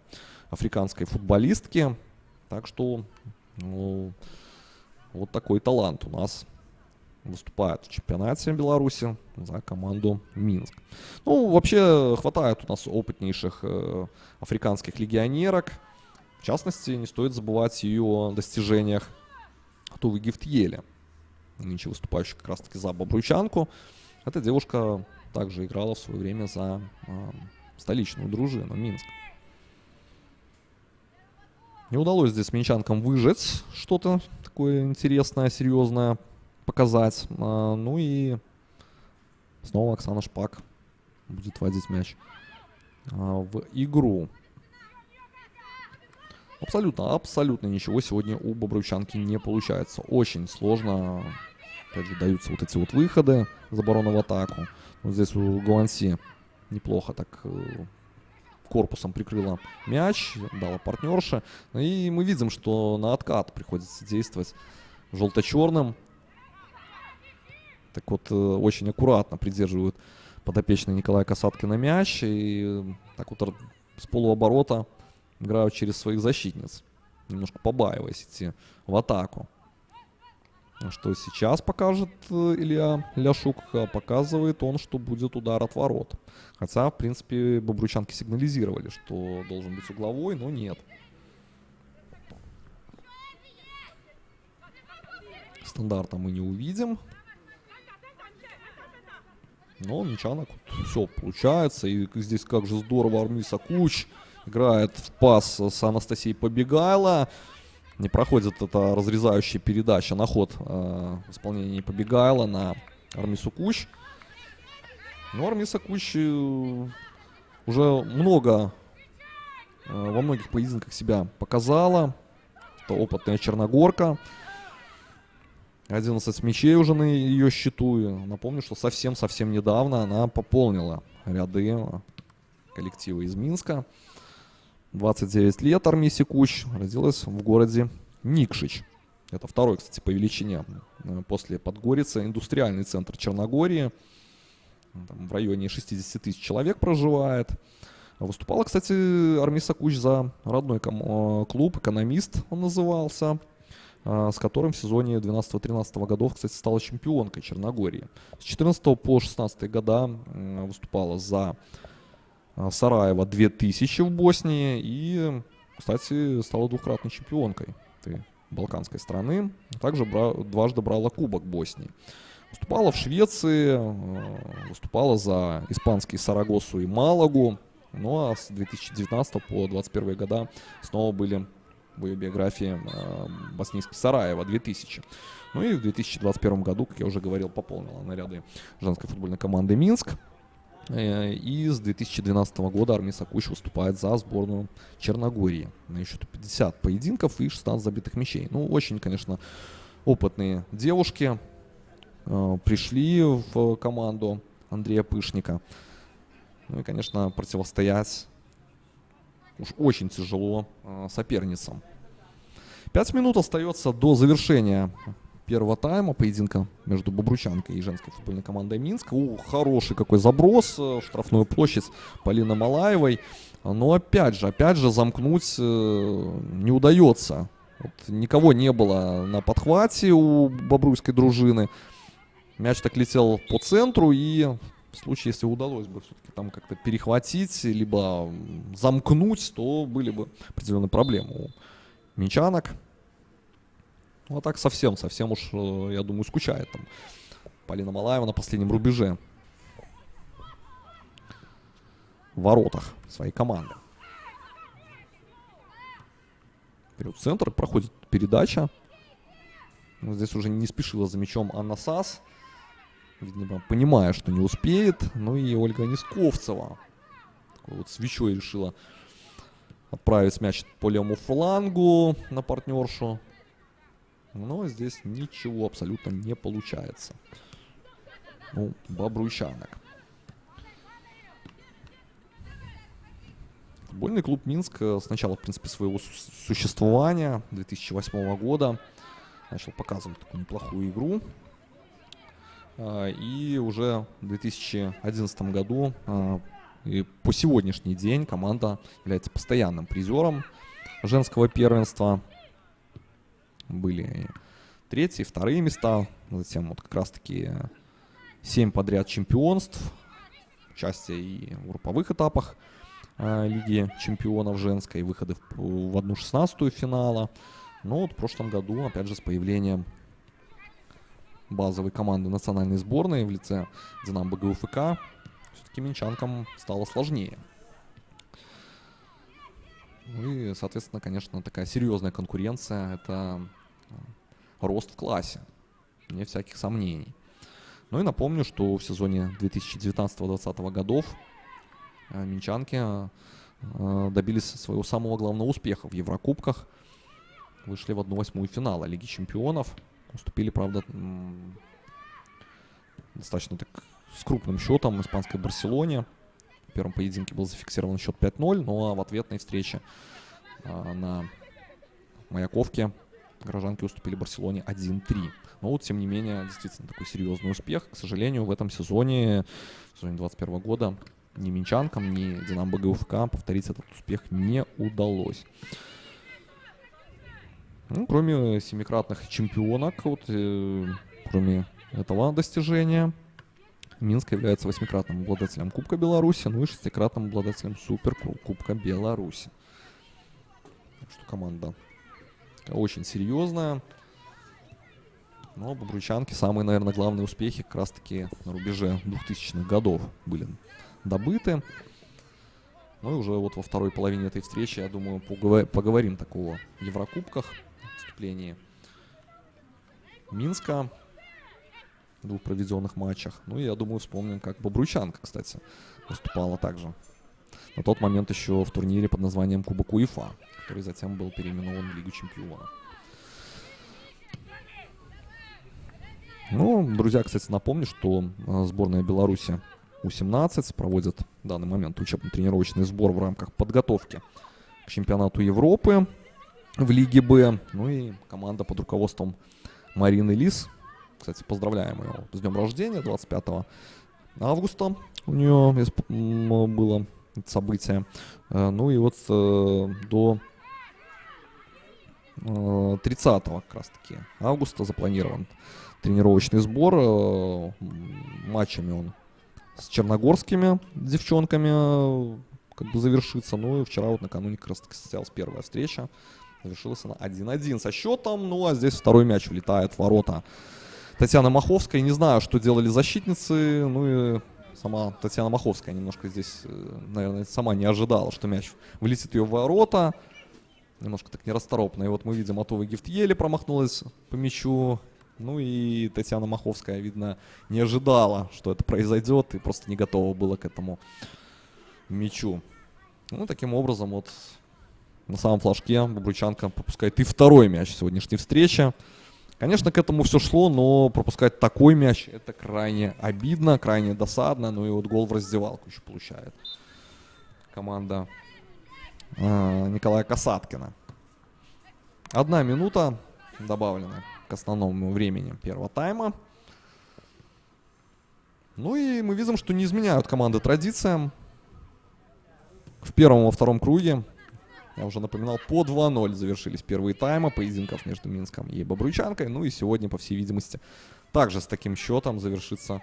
африканской футболистки. Так что вот такой талант у нас выступает в чемпионате Беларуси за команду Минск. Ну, вообще, хватает у нас опытнейших африканских легионерок. В частности, не стоит забывать и о достижениях Тувы Гифтьеле, нынче выступающей как раз-таки за бобруйчанку. Эта девушка также играла в свое время за столичную дружину Минск. Не удалось здесь минчанкам выжать что-то такое интересное, серьезное показать. Ну и снова Оксана Шпак будет вводить мяч в игру. Абсолютно ничего сегодня у бобруйчанки не получается. Очень сложно. Опять же, даются вот эти вот выходы из обороны в атаку. Вот здесь у Галанси неплохо так корпусом прикрыла мяч, дала партнерша. И мы видим, что на откат приходится действовать желто-черным. Так вот, очень аккуратно придерживают подопечные Николая Касаткина мяч. И так вот с полуоборота играют через своих защитниц, немножко побаиваясь идти в атаку. Что сейчас покажет Илья Ляшук? Показывает он, что будет удар от ворот. Хотя, в принципе, бобруйчанки сигнализировали, что должен быть угловой, но нет. Стандарта мы не увидим. Но у минчанок все получается. И здесь как же здорово Армиса Куч играет в пас с Анастасией Побегайло. Не проходит эта разрезающая передача на ход в исполнении Побегайла на Армису Кущ. Но Армиса Кущ уже во многих поединках себя показала. Это опытная черногорка. 11 мячей уже на ее счету. И напомню, что совсем недавно она пополнила ряды коллектива из Минска. 29 лет Армисе Кущ. Родилась в городе Никшич. Это второй, кстати, по величине после Подгорицы индустриальный центр Черногории. Там в районе 60 тысяч человек проживает. Выступала, кстати, Армиса Кущ за родной клуб «Экономист» он назывался, с которым в сезоне 12-13 годов, кстати, стала чемпионкой Черногории. С 14 по 16 года выступала за Сараево 2000 в Боснии и, кстати, стала двукратной чемпионкой этой балканской страны. Также дважды брала Кубок Боснии. Выступала в Швеции, выступала за испанские Сарагосу и Малагу. Ну а с 2019 по 2021 года снова были в ее биографии боснийский Сараево 2000. Ну и в 2021 году, как я уже говорил, пополнила наряды женской футбольной команды Минск. И с 2012 года Армиса Кущ выступает за сборную Черногории. На ее счету 50 поединков и 16 забитых мячей. Ну, очень, конечно, опытные девушки пришли в команду Андрея Пышника. Ну и, конечно, противостоять уж очень тяжело соперницам. 5 минут остается до завершения первого тайма поединка между Бобручанкой и женской футбольной командой Минска. Хороший какой заброс в штрафную площадь Полины Малаевой. Но опять же замкнуть не удается. Вот никого не было на подхвате у бобруйской дружины. Мяч так летел по центру, и в случае, если удалось бы все-таки там как-то перехватить, либо замкнуть, то были бы определенные проблемы у минчанок. Ну а так совсем уж, я думаю, скучает там Полина Малаева на последнем рубеже в воротах своей команды. Вперед в центр проходит передача. Здесь уже не спешила за мячом Анна Сас, видимо, понимая, что не успеет. Ну и Ольга Несковцева такой вот свечой решила отправить мяч по левому флангу на партнершу. Но здесь ничего абсолютно не получается у бобруйчанок. Футбольный клуб Минск с начала, в принципе, своего существования 2008 года начал показывать такую неплохую игру. И уже в 2011 году и по сегодняшний день команда является постоянным призером женского первенства. Были третьи, вторые места. Затем вот как раз-таки 7 подряд чемпионств. Участие и в групповых этапах Лиги чемпионов женской. Выходы в 1/16 финала. Но вот в прошлом году, опять же, с появлением базовой команды национальной сборной в лице Динамо БГУФК, все-таки минчанкам стало сложнее. Ну и, соответственно, конечно, такая серьезная конкуренция — это рост в классе, вне всяких сомнений. Ну и напомню, что в сезоне 2019-2020 годов минчанки добились своего самого главного успеха в Еврокубках. Вышли в 1/8 финала Лиги чемпионов. Уступили, правда, достаточно так с крупным счетом испанской Барселоне. В первом поединке был зафиксирован счет 5-0, ну а в ответной встрече на Маяковке горожанки уступили Барселоне 1-3. Но вот, тем не менее, действительно такой серьезный успех. К сожалению, в этом сезоне 2021 года, ни минчанкам, ни Динамо БГУФК повторить этот успех не удалось. Ну, кроме семикратных чемпионок, вот, кроме этого достижения, Минск является 8-кратным обладателем Кубка Беларуси, ну и 6-кратным обладателем Суперкубка Беларуси. Так что команда очень серьезная. Но бобруйчанки самые, наверное, главные успехи как раз-таки на рубеже 2000-х годов были добыты. Ну и уже вот во второй половине этой встречи, я думаю, поговорим так о Еврокубках. выступлении Минска в двух проведенных матчах. Ну и я думаю, вспомним, как Бобруйчанка, кстати, выступала также. На тот момент еще в турнире под названием Кубок УЕФА, который затем был переименован в Лигу Чемпионов. Ну, друзья, кстати, напомню, что сборная Беларуси У-17 проводит в данный момент учебно-тренировочный сбор в рамках подготовки к чемпионату Европы в Лиге Б. Ну и команда под руководством Марины Лис. Кстати, поздравляем ее с днем рождения, 25 августа у нее было это событие. Ну и вот до 30 как раз таки августа запланирован тренировочный сбор. Матчами он с черногорскими девчонками как бы завершится. Ну и вчера вот накануне как раз таки состоялась первая встреча. Завершилась она 1-1 со счетом. Ну а здесь второй мяч влетает в ворота Татьяны Маховской. Не знаю, что делали защитницы. Ну и сама Татьяна Маховская немножко здесь, наверное, сама не ожидала, что мяч вылетит ее в ворота. Немножко так нерасторопно. И вот мы видим, Атова Гифтьели промахнулась по мячу. Ну и Татьяна Маховская, видно, не ожидала, что это произойдет, и просто не готова была к этому мячу. Ну, таким образом, вот на самом флажке Бобруйчанка пропускает и второй мяч в сегодняшней встрече. Конечно, к этому все шло, но пропускать такой мяч — это крайне обидно, крайне досадно. Ну и вот гол в раздевалку еще получает команда Николая Касаткина. 1 минута добавлена к основному времени первого тайма. Ну и мы видим, что не изменяют команды традициям. В первом и во втором круге, я уже напоминал, по 2-0 завершились первые таймы поединков между Минском и Бобруйчанкой. Ну и сегодня, по всей видимости, также с таким счетом завершится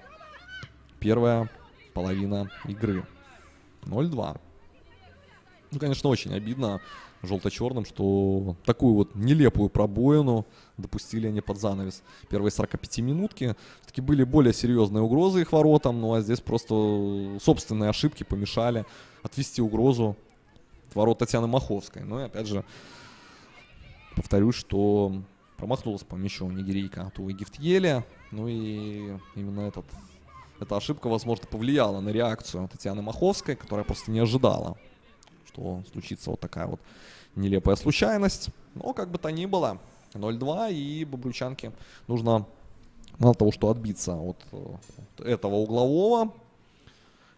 первая половина игры. 0-2. Ну, конечно, очень обидно желто-черным, что такую вот нелепую пробоину допустили они под занавес первой 45-минутки. Все-таки были более серьезные угрозы их воротам, ну а здесь просто собственные ошибки помешали отвести угрозу от ворот Татьяны Маховской. Ну и опять же, повторюсь, что промахнулась по мячу нигерийка Атова Гифтьели. Ну и именно эта ошибка, возможно, повлияла на реакцию Татьяны Маховской, которая просто не ожидала, что случится вот такая вот нелепая случайность. Но как бы то ни было, 0-2, и Бобруйчанке нужно мало того, что отбиться от этого углового,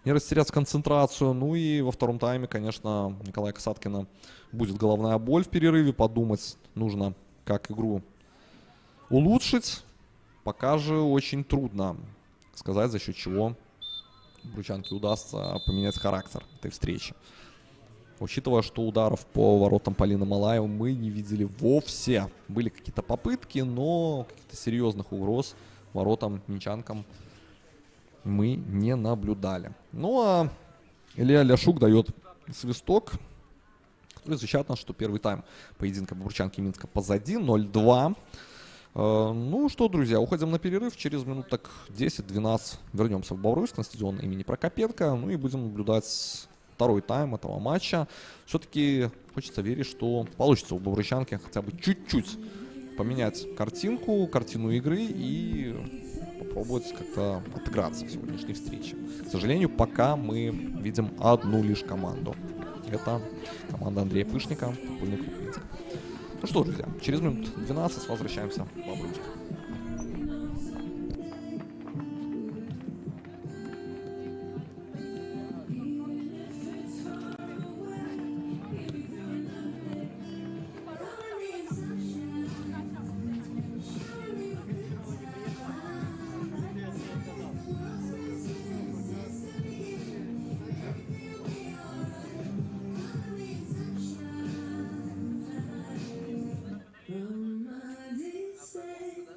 не растерять концентрацию. Ну и во втором тайме, конечно, Николая Касаткина будет головная боль в перерыве. Подумать нужно, как игру улучшить. Пока же очень трудно сказать, за счет чего Бобруйчанке удастся поменять характер этой встречи. Учитывая, что ударов по воротам Полины Малаевой мы не видели вовсе. Были какие-то попытки, но каких-то серьезных угроз воротам минчанкам мы не наблюдали. Ну а Илья Ляшук дает свисток, который означает нас, что первый тайм поединка Бобруйчанки и Минска позади, 0-2. Ну что, друзья, уходим на перерыв. Через минут так 10-12 вернемся в Бобруйск на стадион имени Прокопенко. Ну и будем наблюдать второй тайм этого матча. Все-таки хочется верить, что получится у Бобруйчанки хотя бы чуть-чуть поменять картину игры и попробовать как-то отыграться в сегодняшней встрече. К сожалению, пока мы видим одну лишь команду. Это команда Андрея Пышника, футбольный клуб Минск. Ну что, друзья, через минут 12 возвращаемся в Бобруйск. From my descent.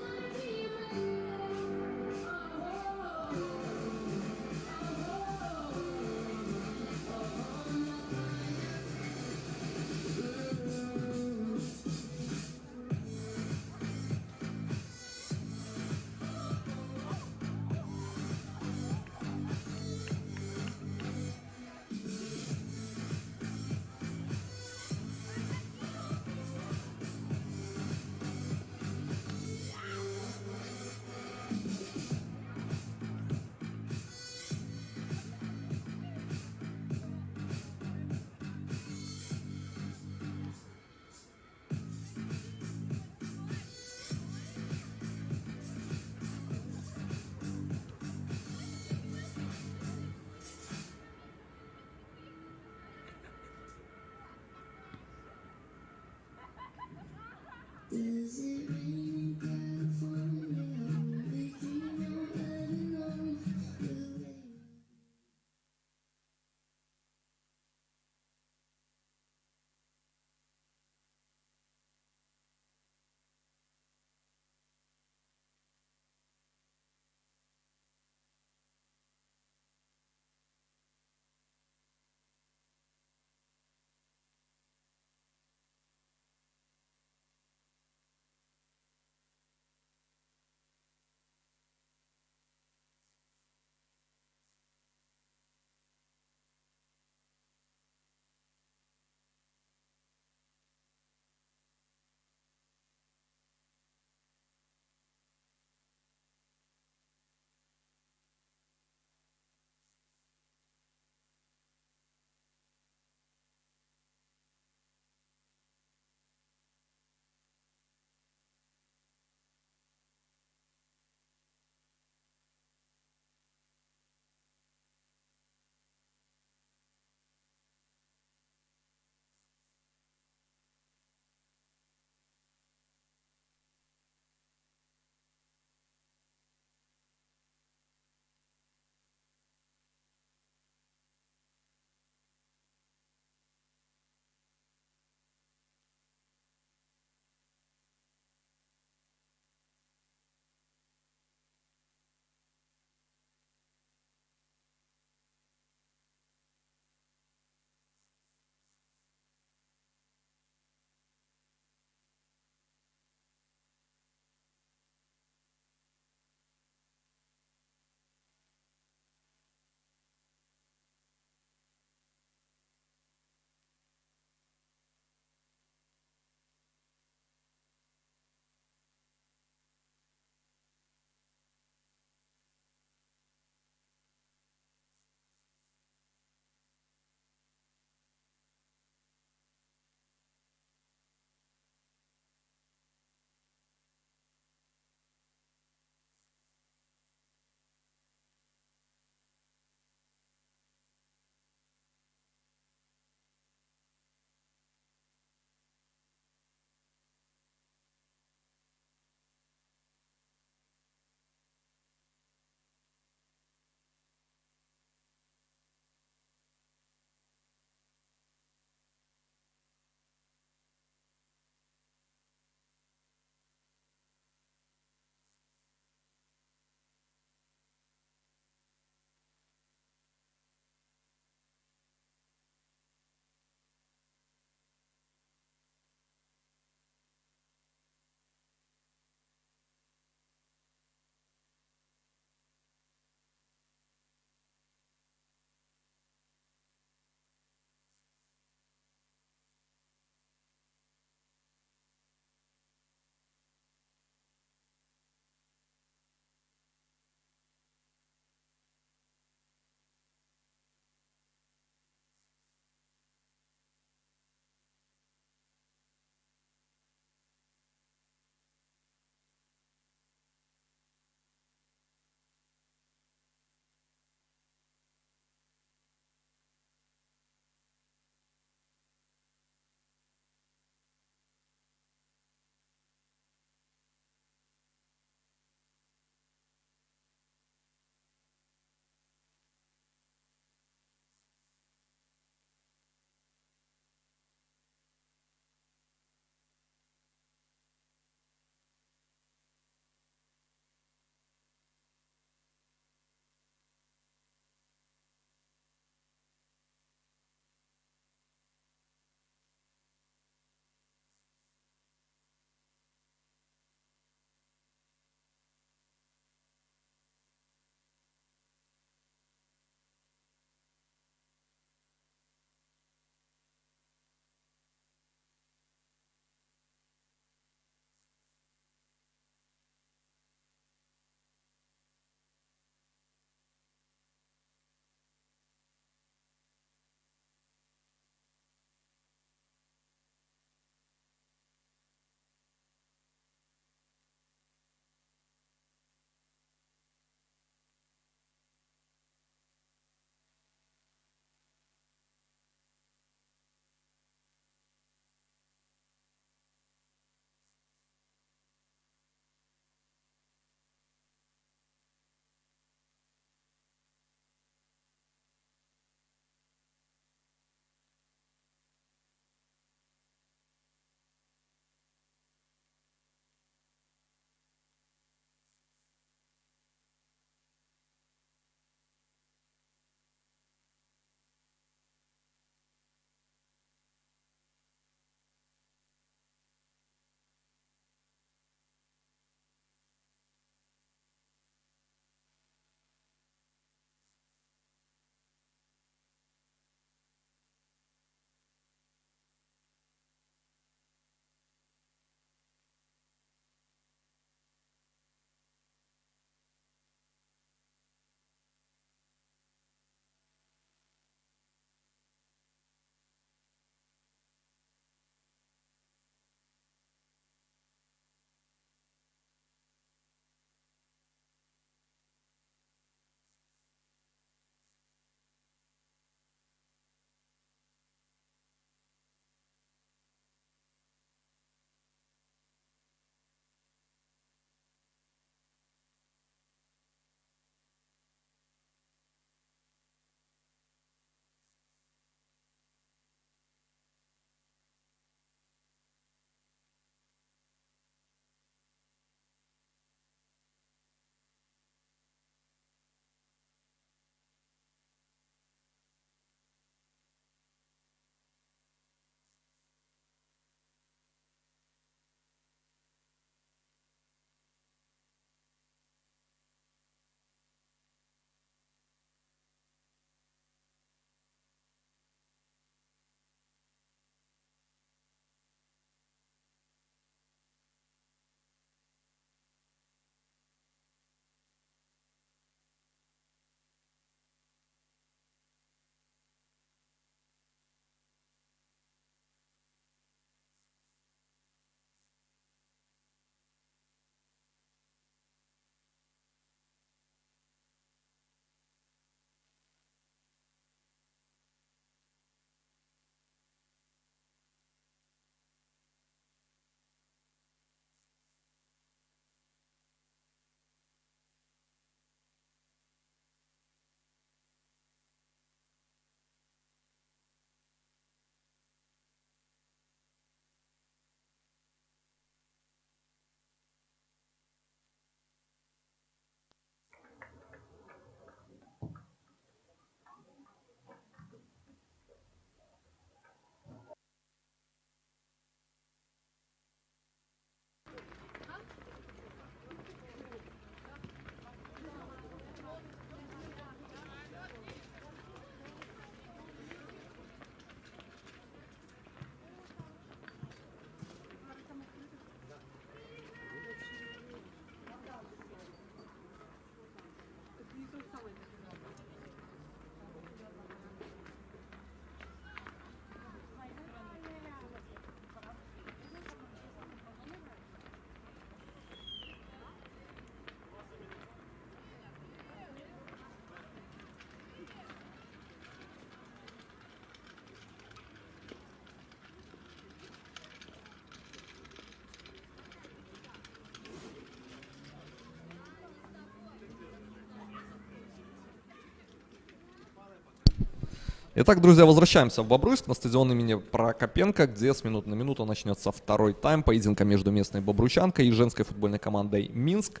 Итак, друзья, возвращаемся в Бобруйск на стадион имени Прокопенко, где с минуты на минуту начнется второй тайм поединка между местной бобруйчанкой и женской футбольной командой «Минск».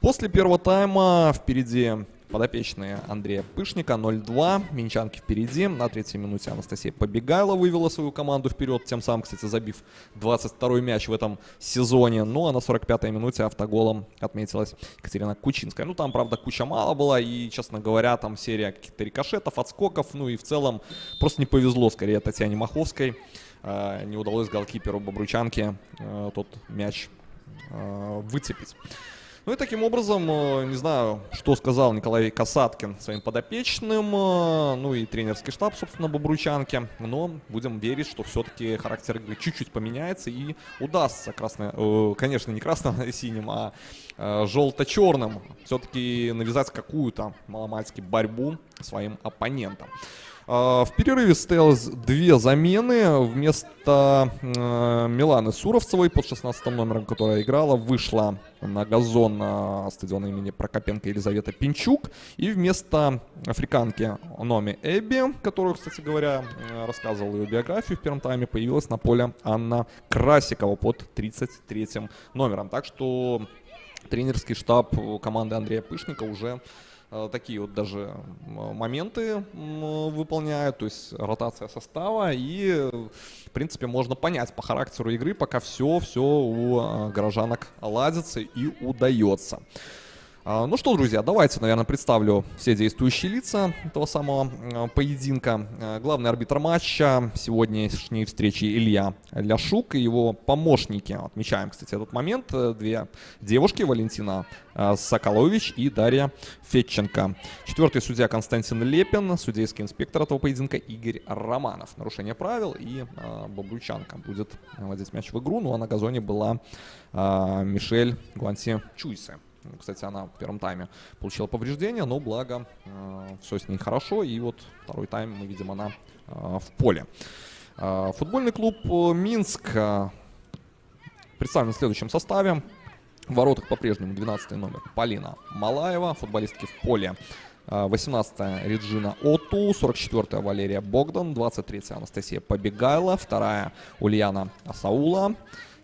После первого тайма впереди подопечные Андрея Пышника 0-2, минчанки впереди. На третьей минуте Анастасия Побегайло вывела свою команду вперед, тем самым, кстати, забив 22-й мяч в этом сезоне. Ну а на 45-й минуте автоголом отметилась Екатерина Кучинская. Ну там, правда, куча мало была и, честно говоря, там серия каких-то рикошетов, отскоков. Ну и в целом просто не повезло скорее Татьяне Маховской. Не удалось голкиперу бобруйчанки тот мяч выцепить. Ну и таким образом, не знаю, что сказал Николай Касаткин своим подопечным, ну и тренерский штаб, собственно, бобруйчанки, но будем верить, что все-таки характер игры чуть-чуть поменяется и удастся, конечно, не красно-синим, а желто-черным все-таки навязать какую-то маломальски борьбу своим оппонентам. В перерыве состоялось две замены. Вместо Миланы Суровцевой под 16 номером, которая играла, вышла на газон стадиона имени Прокопенко Елизавета Пинчук. И вместо африканки Номи Эбби, которую, кстати говоря, рассказывал ее биографию в первом тайме, появилась на поле Анна Красикова под 33 номером. Так что тренерский штаб команды Андрея Пышника уже такие вот даже моменты выполняют, то есть ротация состава, и в принципе можно понять по характеру игры, пока все у горожанок ладится и удается. Ну что, друзья, давайте, наверное, представлю все действующие лица этого самого поединка. Главный арбитр матча сегодняшней встречи Илья Ляшук и его помощники. Отмечаем, кстати, этот момент. Две девушки, Валентина Соколович и Дарья Фетченко. Четвертый судья Константин Лепин, судейский инспектор этого поединка Игорь Романов. Нарушение правил, и бобруйчанка будет вводить мяч в игру. Ну а на газоне была Мишель Гуанси Чуйсе. Кстати, она в первом тайме получила повреждения, но благо все с ней хорошо. И вот второй тайм мы видим, она в поле. Футбольный клуб «Минск» представлен в следующем составе. В воротах по-прежнему 12 номер Полина Малаева, футболистки в поле. 18-я Реджина Оту, 44-я Валерия Богдан, 23-я Анастасия Побегайло, 2-я Ульяна Асаула,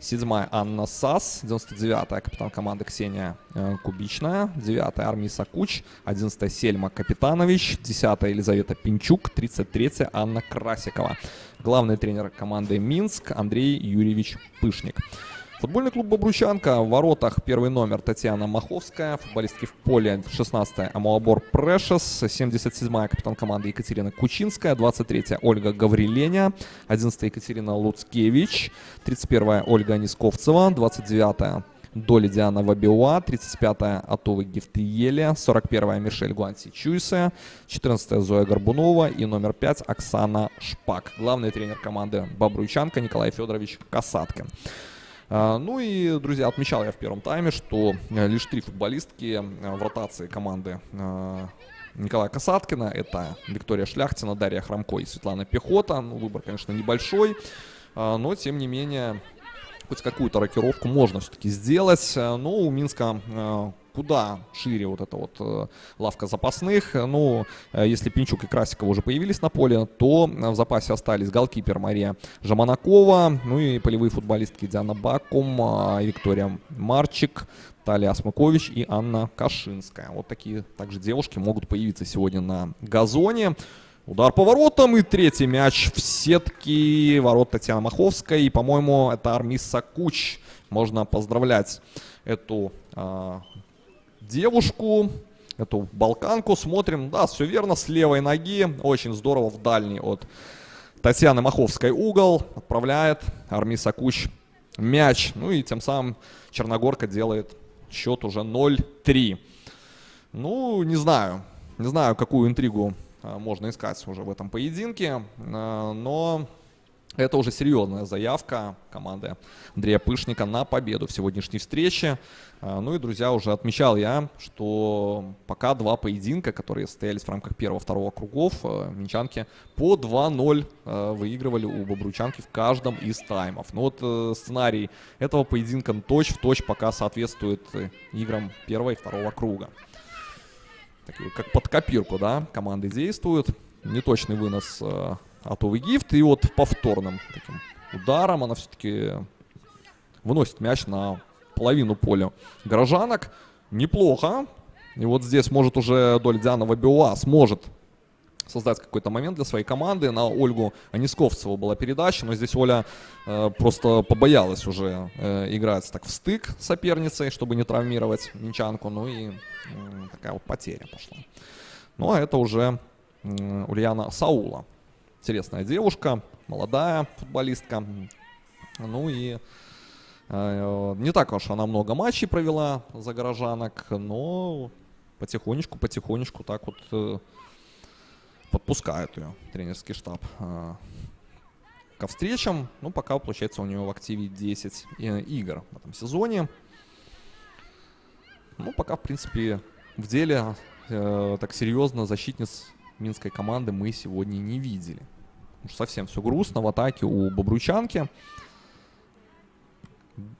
7-я Анна Сас, 99-я капитан команды Ксения Кубичная, 9-я Армиса Куч, 11-я Сельма Капитанович, 10-я Елизавета Пинчук, 33-я Анна Красикова. Главный тренер команды «Минск» Андрей Юрьевич Пышник. Футбольный клуб «Бобруйчанка». В воротах первый номер Татьяна Маховская. Футболистки в поле 16-я Амалабор Прешес. 77-я капитан команды Екатерина Кучинская. 23-я Ольга Гавриленя. 11-я Екатерина Луцкевич. 31-я Ольга Нисковцева. 29-я Доли Диана Вабиуа. 35-я Атовы Гифтиеля. 41-я Мишель Гуанси Чуйсе. 14-я Зоя Горбунова. И номер 5 Оксана Шпак. Главный тренер команды «Бобруйчанка» Николай Федорович Касаткин. Ну и, друзья, отмечал я в первом тайме, что лишь 3 футболистки в ротации команды Николая Касаткина. Это Виктория Шляхтина, Дарья Хромко и Светлана Пехота. Ну, выбор, конечно, небольшой, но, тем не менее, хоть какую-то рокировку можно все-таки сделать. Но у Минска куда шире вот эта вот лавка запасных. Ну, если Пинчук и Красикова уже появились на поле, то в запасе остались голкипер Мария Жаманакова, ну и полевые футболистки Диана Бакум, Виктория Марчик, Талия Асмакович и Анна Кашинская. Вот такие также девушки могут появиться сегодня на газоне. Удар по воротам и третий мяч в сетке ворот Татьяны Маховской. И, по-моему, это Армиса Куч. Можно поздравлять эту девушку, эту балканку. Смотрим, да, все верно, с левой ноги. Очень здорово в дальний от Татьяны Маховской угол отправляет Армиса Куч мяч. Ну и тем самым Черногорка делает счет уже 0-3. Ну, не знаю, какую интригу можно искать уже в этом поединке, но это уже серьезная заявка команды Андрея Пышника на победу в сегодняшней встрече. Ну и, друзья, уже отмечал я, что пока 2 поединка, которые состоялись в рамках первого-второго кругов, минчанки по 2-0 выигрывали у бобруйчанки в каждом из таймов. Но вот сценарий этого поединка точь-в-точь пока соответствует играм первого и второго круга. Такие, как под копирку, да, команды действуют. неточный вынос от Увы Гифт. И вот повторным таким ударом она все-таки выносит мяч на половину поля горожанок. Неплохо. И вот здесь может уже Доль Диана Вабиуа сможет создать какой-то момент для своей команды. На Ольгу Анисковцеву была передача, но здесь Оля просто побоялась уже играть так в стык с соперницей, чтобы не травмировать минчанку. Ну и такая вот потеря пошла. Ну а это уже Ульяна Саула. Интересная девушка, молодая футболистка. Ну и не так уж она много матчей провела за горожанок, но потихонечку так вот подпускают ее тренерский штаб ко встречам. Ну, пока, получается, у нее в активе 10 игр в этом сезоне. Ну, пока, в принципе, в деле так серьезно защитниц минской команды мы сегодня не видели. Уж совсем все грустно в атаке у бобруйчанки.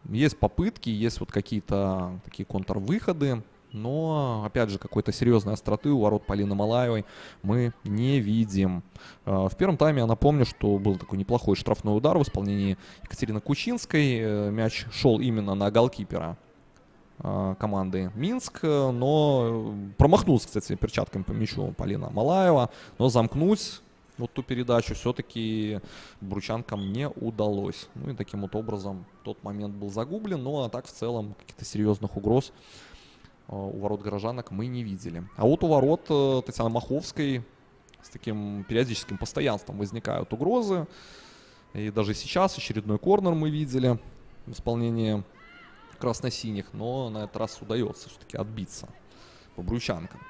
Есть попытки, есть вот какие-то такие контрвыходы. Но, опять же, какой-то серьезной остроты у ворот Полины Малаевой мы не видим. В первом тайме я напомню, что был такой неплохой штрафной удар в исполнении Екатерины Кучинской. Мяч шел именно на голкипера команды Минск, но промахнулся, кстати, перчатками по мячу Полина Малаева. Но замкнуть вот ту передачу все-таки бручанкам не удалось. Ну и таким вот образом тот момент был загублен. Ну а так в целом каких-то серьезных угроз у ворот горожанок мы не видели. А вот у ворот Татьяны Маховской с таким периодическим постоянством возникают угрозы. И даже сейчас очередной корнер мы видели в исполнении красно-синих. Но на этот раз удается все-таки отбиться по брючанкам.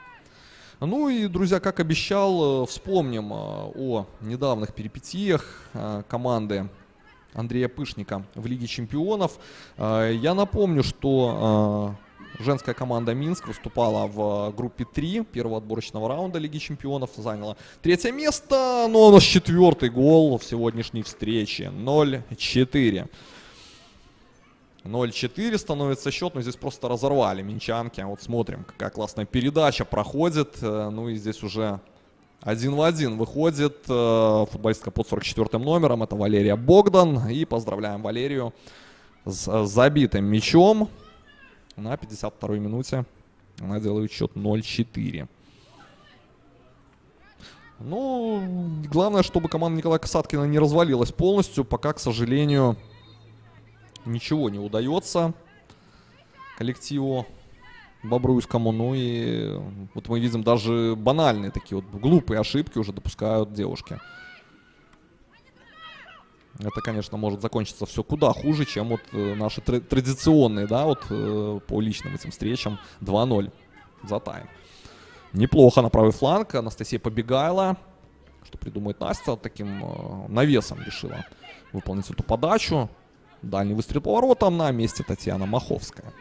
Ну и, друзья, как обещал, вспомним о недавних перипетиях команды Андрея Пышника в Лиге Чемпионов. Я напомню, что женская команда Минск выступала в группе 3 первого отборочного раунда Лиги Чемпионов, заняла 3-е место, но у нас 4-й гол в сегодняшней встрече, 0-4. 0-4 становится счет, но здесь просто разорвали минчанки. Вот смотрим, какая классная передача проходит. Ну и здесь уже 1 в 1 выходит футболистка под 44-м номером. Это Валерия Богдан. И поздравляем Валерию с забитым мячом. На 52-й минуте она делает счет 0-4. Ну, главное, чтобы команда Николая Касаткина не развалилась полностью. Пока, к сожалению, ничего не удается коллективу бобруйскому. Ну и вот мы видим, даже банальные такие вот глупые ошибки уже допускают девушки. Это, конечно, может закончиться все куда хуже, чем вот наши традиционные, да, вот по личным этим встречам 2-0 за тайм. Неплохо на правый фланг. Анастасия Побегайла, что придумает Настя, таким навесом решила выполнить эту подачу. Дальний выстрел по воротам, на месте Татьяна Маховская.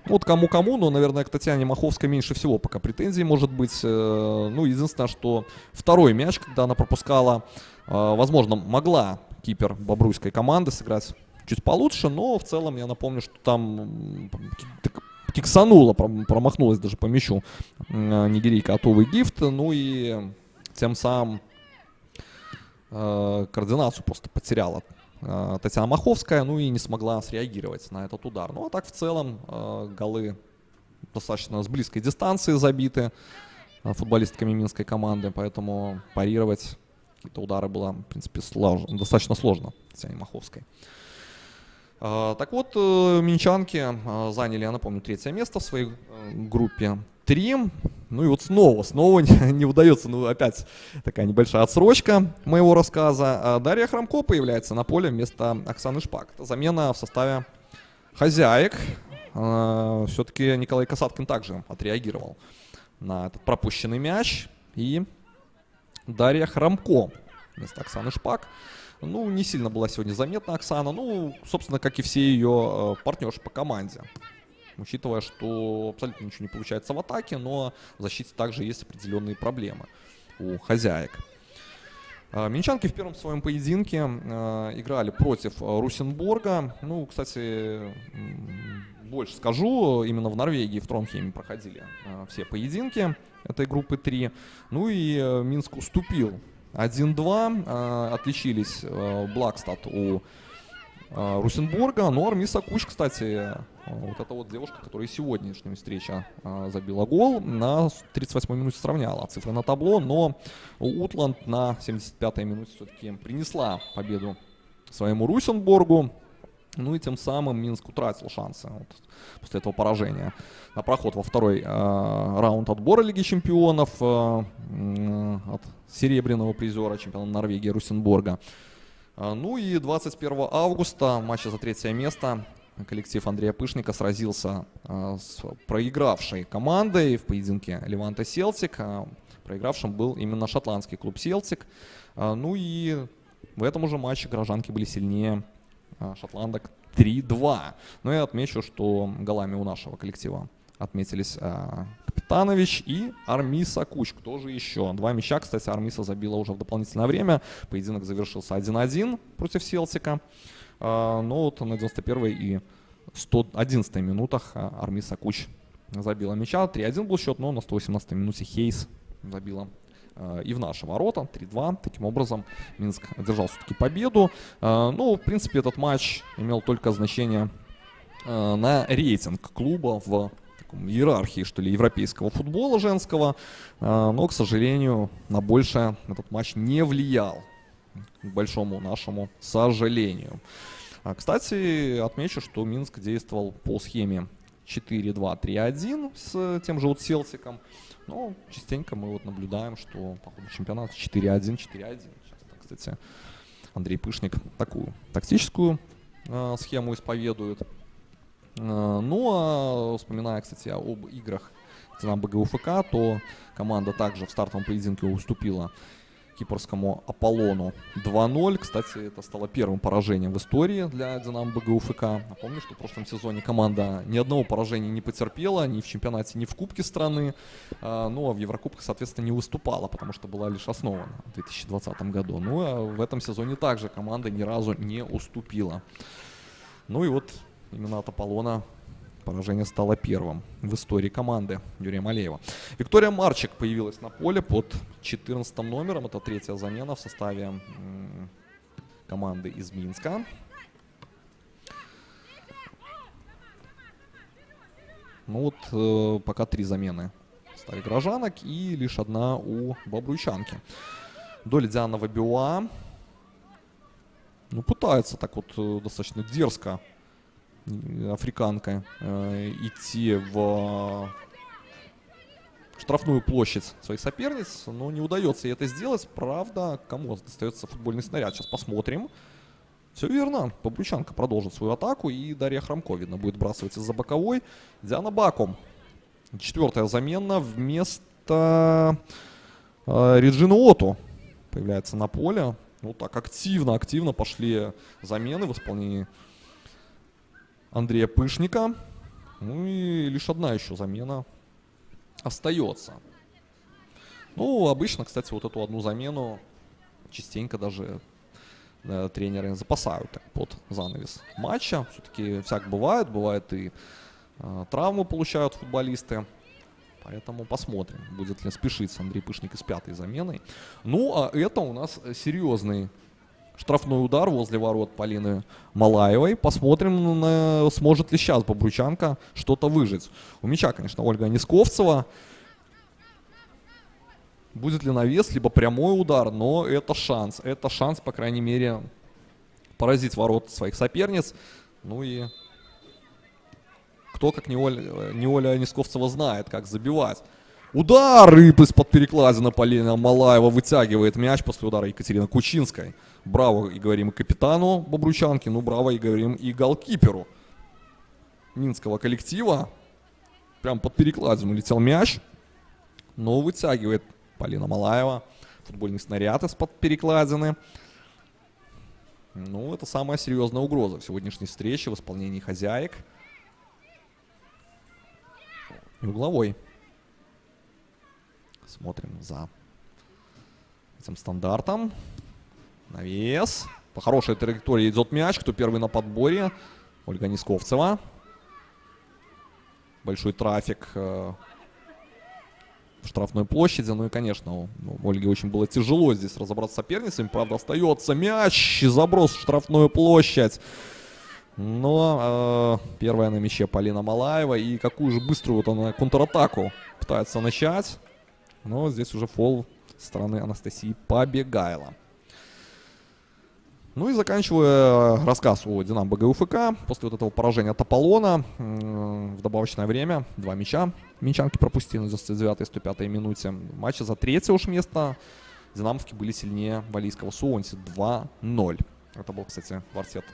Вот кому-кому, но, наверное, к Татьяне Маховской меньше всего пока претензий может быть. Ну, единственное, что второй мяч, когда она пропускала, возможно, могла кипер бобруйской команды сыграть чуть получше, но в целом я напомню, что там киксанула, промахнулась даже по мячу нигерийка от Увы Гифт. Ну и тем самым координацию просто потеряла Татьяна Маховская, ну и не смогла среагировать на этот удар. Ну а так в целом голы достаточно с близкой дистанции забиты футболистками минской команды, поэтому парировать какие-то удары было, в принципе, достаточно сложно Татьяне Маховской. Так вот, минчанки заняли, я напомню, 3-е место в своей группе 3. Ну и вот снова не удается, ну опять такая небольшая отсрочка моего рассказа. Дарья Храмко появляется на поле вместо Оксаны Шпак. Это замена в составе хозяек. Все-таки Николай Касаткин также отреагировал на этот пропущенный мяч. И Дарья Храмко вместо Оксаны Шпак. Ну, не сильно была сегодня заметна Оксана. Ну, собственно, как и все ее партнерши по команде. Учитывая, что абсолютно ничего не получается в атаке, но в защите также есть определенные проблемы у хозяек. Минчанки в первом своем поединке играли против Русенбурга. Ну, кстати, больше скажу, именно в Норвегии, в Тронхейме проходили все поединки этой группы 3. Ну и Минск уступил 1-2, отличились Блакстад у Русенбурга, но Армиса Куч, кстати, вот эта вот девушка, которая сегодняшнюю встречу забила гол, на 38-й минуте сравняла цифры на табло, но Утланд на 75-й минуте все-таки принесла победу своему Русенбургу. Ну и тем самым Минск утратил шансы вот, после этого поражения на проход во второй раунд отбора Лиги Чемпионов от серебряного призера чемпиона Норвегии Русенбурга. Ну и 21 августа в матче за третье место коллектив Андрея Пышника сразился с проигравшей командой в поединке Леванте Селтик. Проигравшим был именно шотландский клуб Селтик. Ну и в этом уже матче горожанки были сильнее шотландок 3-2. Но я отмечу, что голами у нашего коллектива отметились Капитанович и Армиса Куч. Кто же еще? 2 мяча, кстати, Армиса забила уже в дополнительное время. Поединок завершился 1-1 против Селтика. Но вот на 91-й и 111-й минутах Армиса Куч забила мяча. 3-1 был счет, но на 118-й минуте Хейс забила и в наши ворота. 3-2. Таким образом, Минск одержал все-таки победу. Ну, в принципе, этот матч имел только значение на рейтинг клуба в иерархии, что ли, европейского футбола женского. Но, к сожалению, на большее этот матч не влиял. К большому нашему сожалению. Кстати, отмечу, что Минск действовал по схеме 4-2-3-1 с тем же вот Селтиком. Но частенько мы вот наблюдаем, что по ходу чемпионата 4-1, 4-1. Часто, кстати, Андрей Пышник такую тактическую схему исповедует. Ну, а вспоминая, кстати, об играх Динамо БГУФК, то команда также в стартовом поединке уступила кипрскому Аполлону 2-0. Кстати, это стало первым поражением в истории для Динамо БГУФК. Напомню, что в прошлом сезоне команда ни одного поражения не потерпела, ни в чемпионате, ни в Кубке страны. Ну, а в Еврокубках, соответственно, не выступала, потому что была лишь основана в 2020 году. Ну, а в этом сезоне также команда ни разу не уступила. Ну и вот именно от Аполлона поражение стало первым в истории команды Юрия Малеева. Виктория Марчик появилась на поле под 14 номером. Это третья замена в составе команды из Минска. Ну вот пока 3 замены в составе горожанок и лишь одна у бобруйчанки. Доля Диана Вабиуа, ну, пытается так вот достаточно дерзко африканка идти в штрафную площадь своих соперниц, но не удается ей это сделать. Правда, кому достается футбольный снаряд? Сейчас посмотрим. Все верно. Бобруйчанка продолжит свою атаку, и Дарья Хромко, видно, будет бросать из-за боковой. Диана Бакум. 4-я замена вместо Реджины Оту появляется на поле. Вот так активно пошли замены в исполнении Андрея Пышника. Ну и лишь одна еще замена остается. Ну, обычно, кстати, вот эту одну замену частенько даже тренеры запасают под занавес матча. Все-таки всяк бывает. Бывает и травмы получают футболисты. Поэтому посмотрим, будет ли спешить Андрей Пышник с 5-й заменой. Ну, а это у нас серьезный штрафной удар возле ворот Полины Малаевой. Посмотрим, сможет ли сейчас бобруйчанка что-то выжить. У мяча, конечно, Ольга Несковцева. Будет ли навес, либо прямой удар, но это шанс. Это шанс, по крайней мере, поразить ворот своих соперниц. Ну и кто, как не Оля Несковцева, знает, как забивать. Удар! И из-под перекладины Полина Малаева вытягивает мяч после удара Екатерины Кучинской. Браво, и говорим, и капитану бобруйчанки, ну браво, и говорим, и голкиперу минского коллектива. Прям под перекладину летел мяч, но вытягивает Полина Малаева футбольный снаряд из-под перекладины. Ну, это самая серьезная угроза в сегодняшней встрече в исполнении хозяек. И угловой. Смотрим за этим стандартом. Навес. По хорошей траектории идет мяч. Кто первый на подборе? Ольга Несковцева. большой трафик в штрафной площади. Ну и, конечно, Ольге очень было тяжело здесь разобраться с соперницами. Правда, остается мяч и заброс в штрафную площадь. Но первая на мяче Полина Малаева. И какую же быструю вот она контратаку пытается начать. Но здесь уже фол со стороны Анастасии Побегайло. Ну и заканчивая рассказ о Динамо БГУФК, после вот этого поражения от Аполлона в добавочное время 2 мяча минчанки пропустили на 99-й и 105 минуте. В матче за третье уж место динамовки были сильнее валийского Суонси 2-0. Это был, кстати, квартет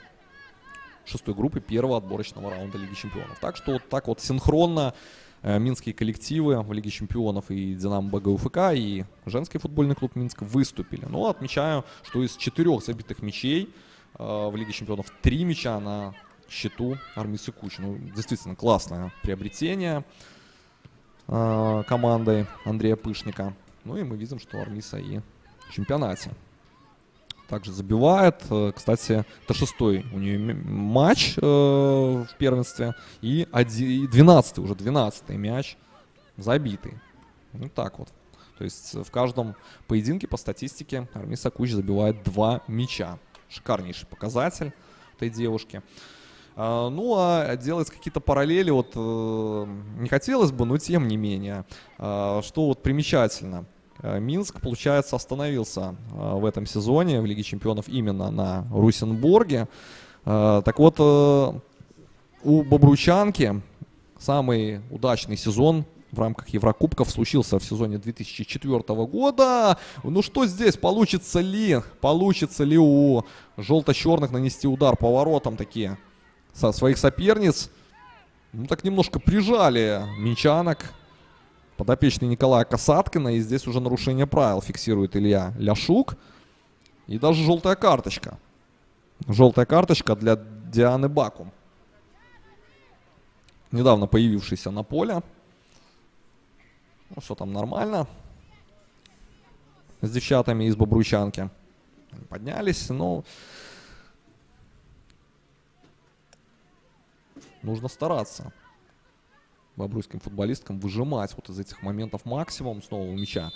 6-й группы первого отборочного раунда Лиги Чемпионов. Так что вот так вот синхронно минские коллективы в Лиге Чемпионов и Динамо БГУФК, и женский футбольный клуб Минск выступили. Но отмечаю, что из 4 забитых мячей в Лиге Чемпионов 3 мяча на счету Армисы Куч. Ну, действительно классное приобретение командой Андрея Пышника. Ну и мы видим, что Армиса и в чемпионате также забивает. Кстати, это 6-й у нее матч в первенстве. И 12-й, уже 12-й мяч забитый. Вот так вот. То есть в каждом поединке по статистике Армиса Куч забивает 2 мяча. Шикарнейший показатель этой девушки. Ну а делать какие-то параллели вот не хотелось бы, но тем не менее. Что вот примечательно. Минск, получается, остановился в этом сезоне в Лиге Чемпионов именно на Русенбурге. Так вот, у Бобруйчанки самый удачный сезон в рамках Еврокубков случился в сезоне 2004 года. Ну что здесь? Получится ли у желто-черных нанести удар по воротам такие со своих соперниц? Ну так немножко прижали минчанок подопечный Николая Касаткина, и здесь уже нарушение правил фиксирует Илья Ляшук. И даже желтая карточка. Желтая карточка для Дианы Бакум, недавно появившейся на поле. Ну что там, нормально. С девчатами из Бобруйчанки поднялись, но нужно стараться бобруйским футболисткам выжимать вот из этих моментов максимум. Снова у мяча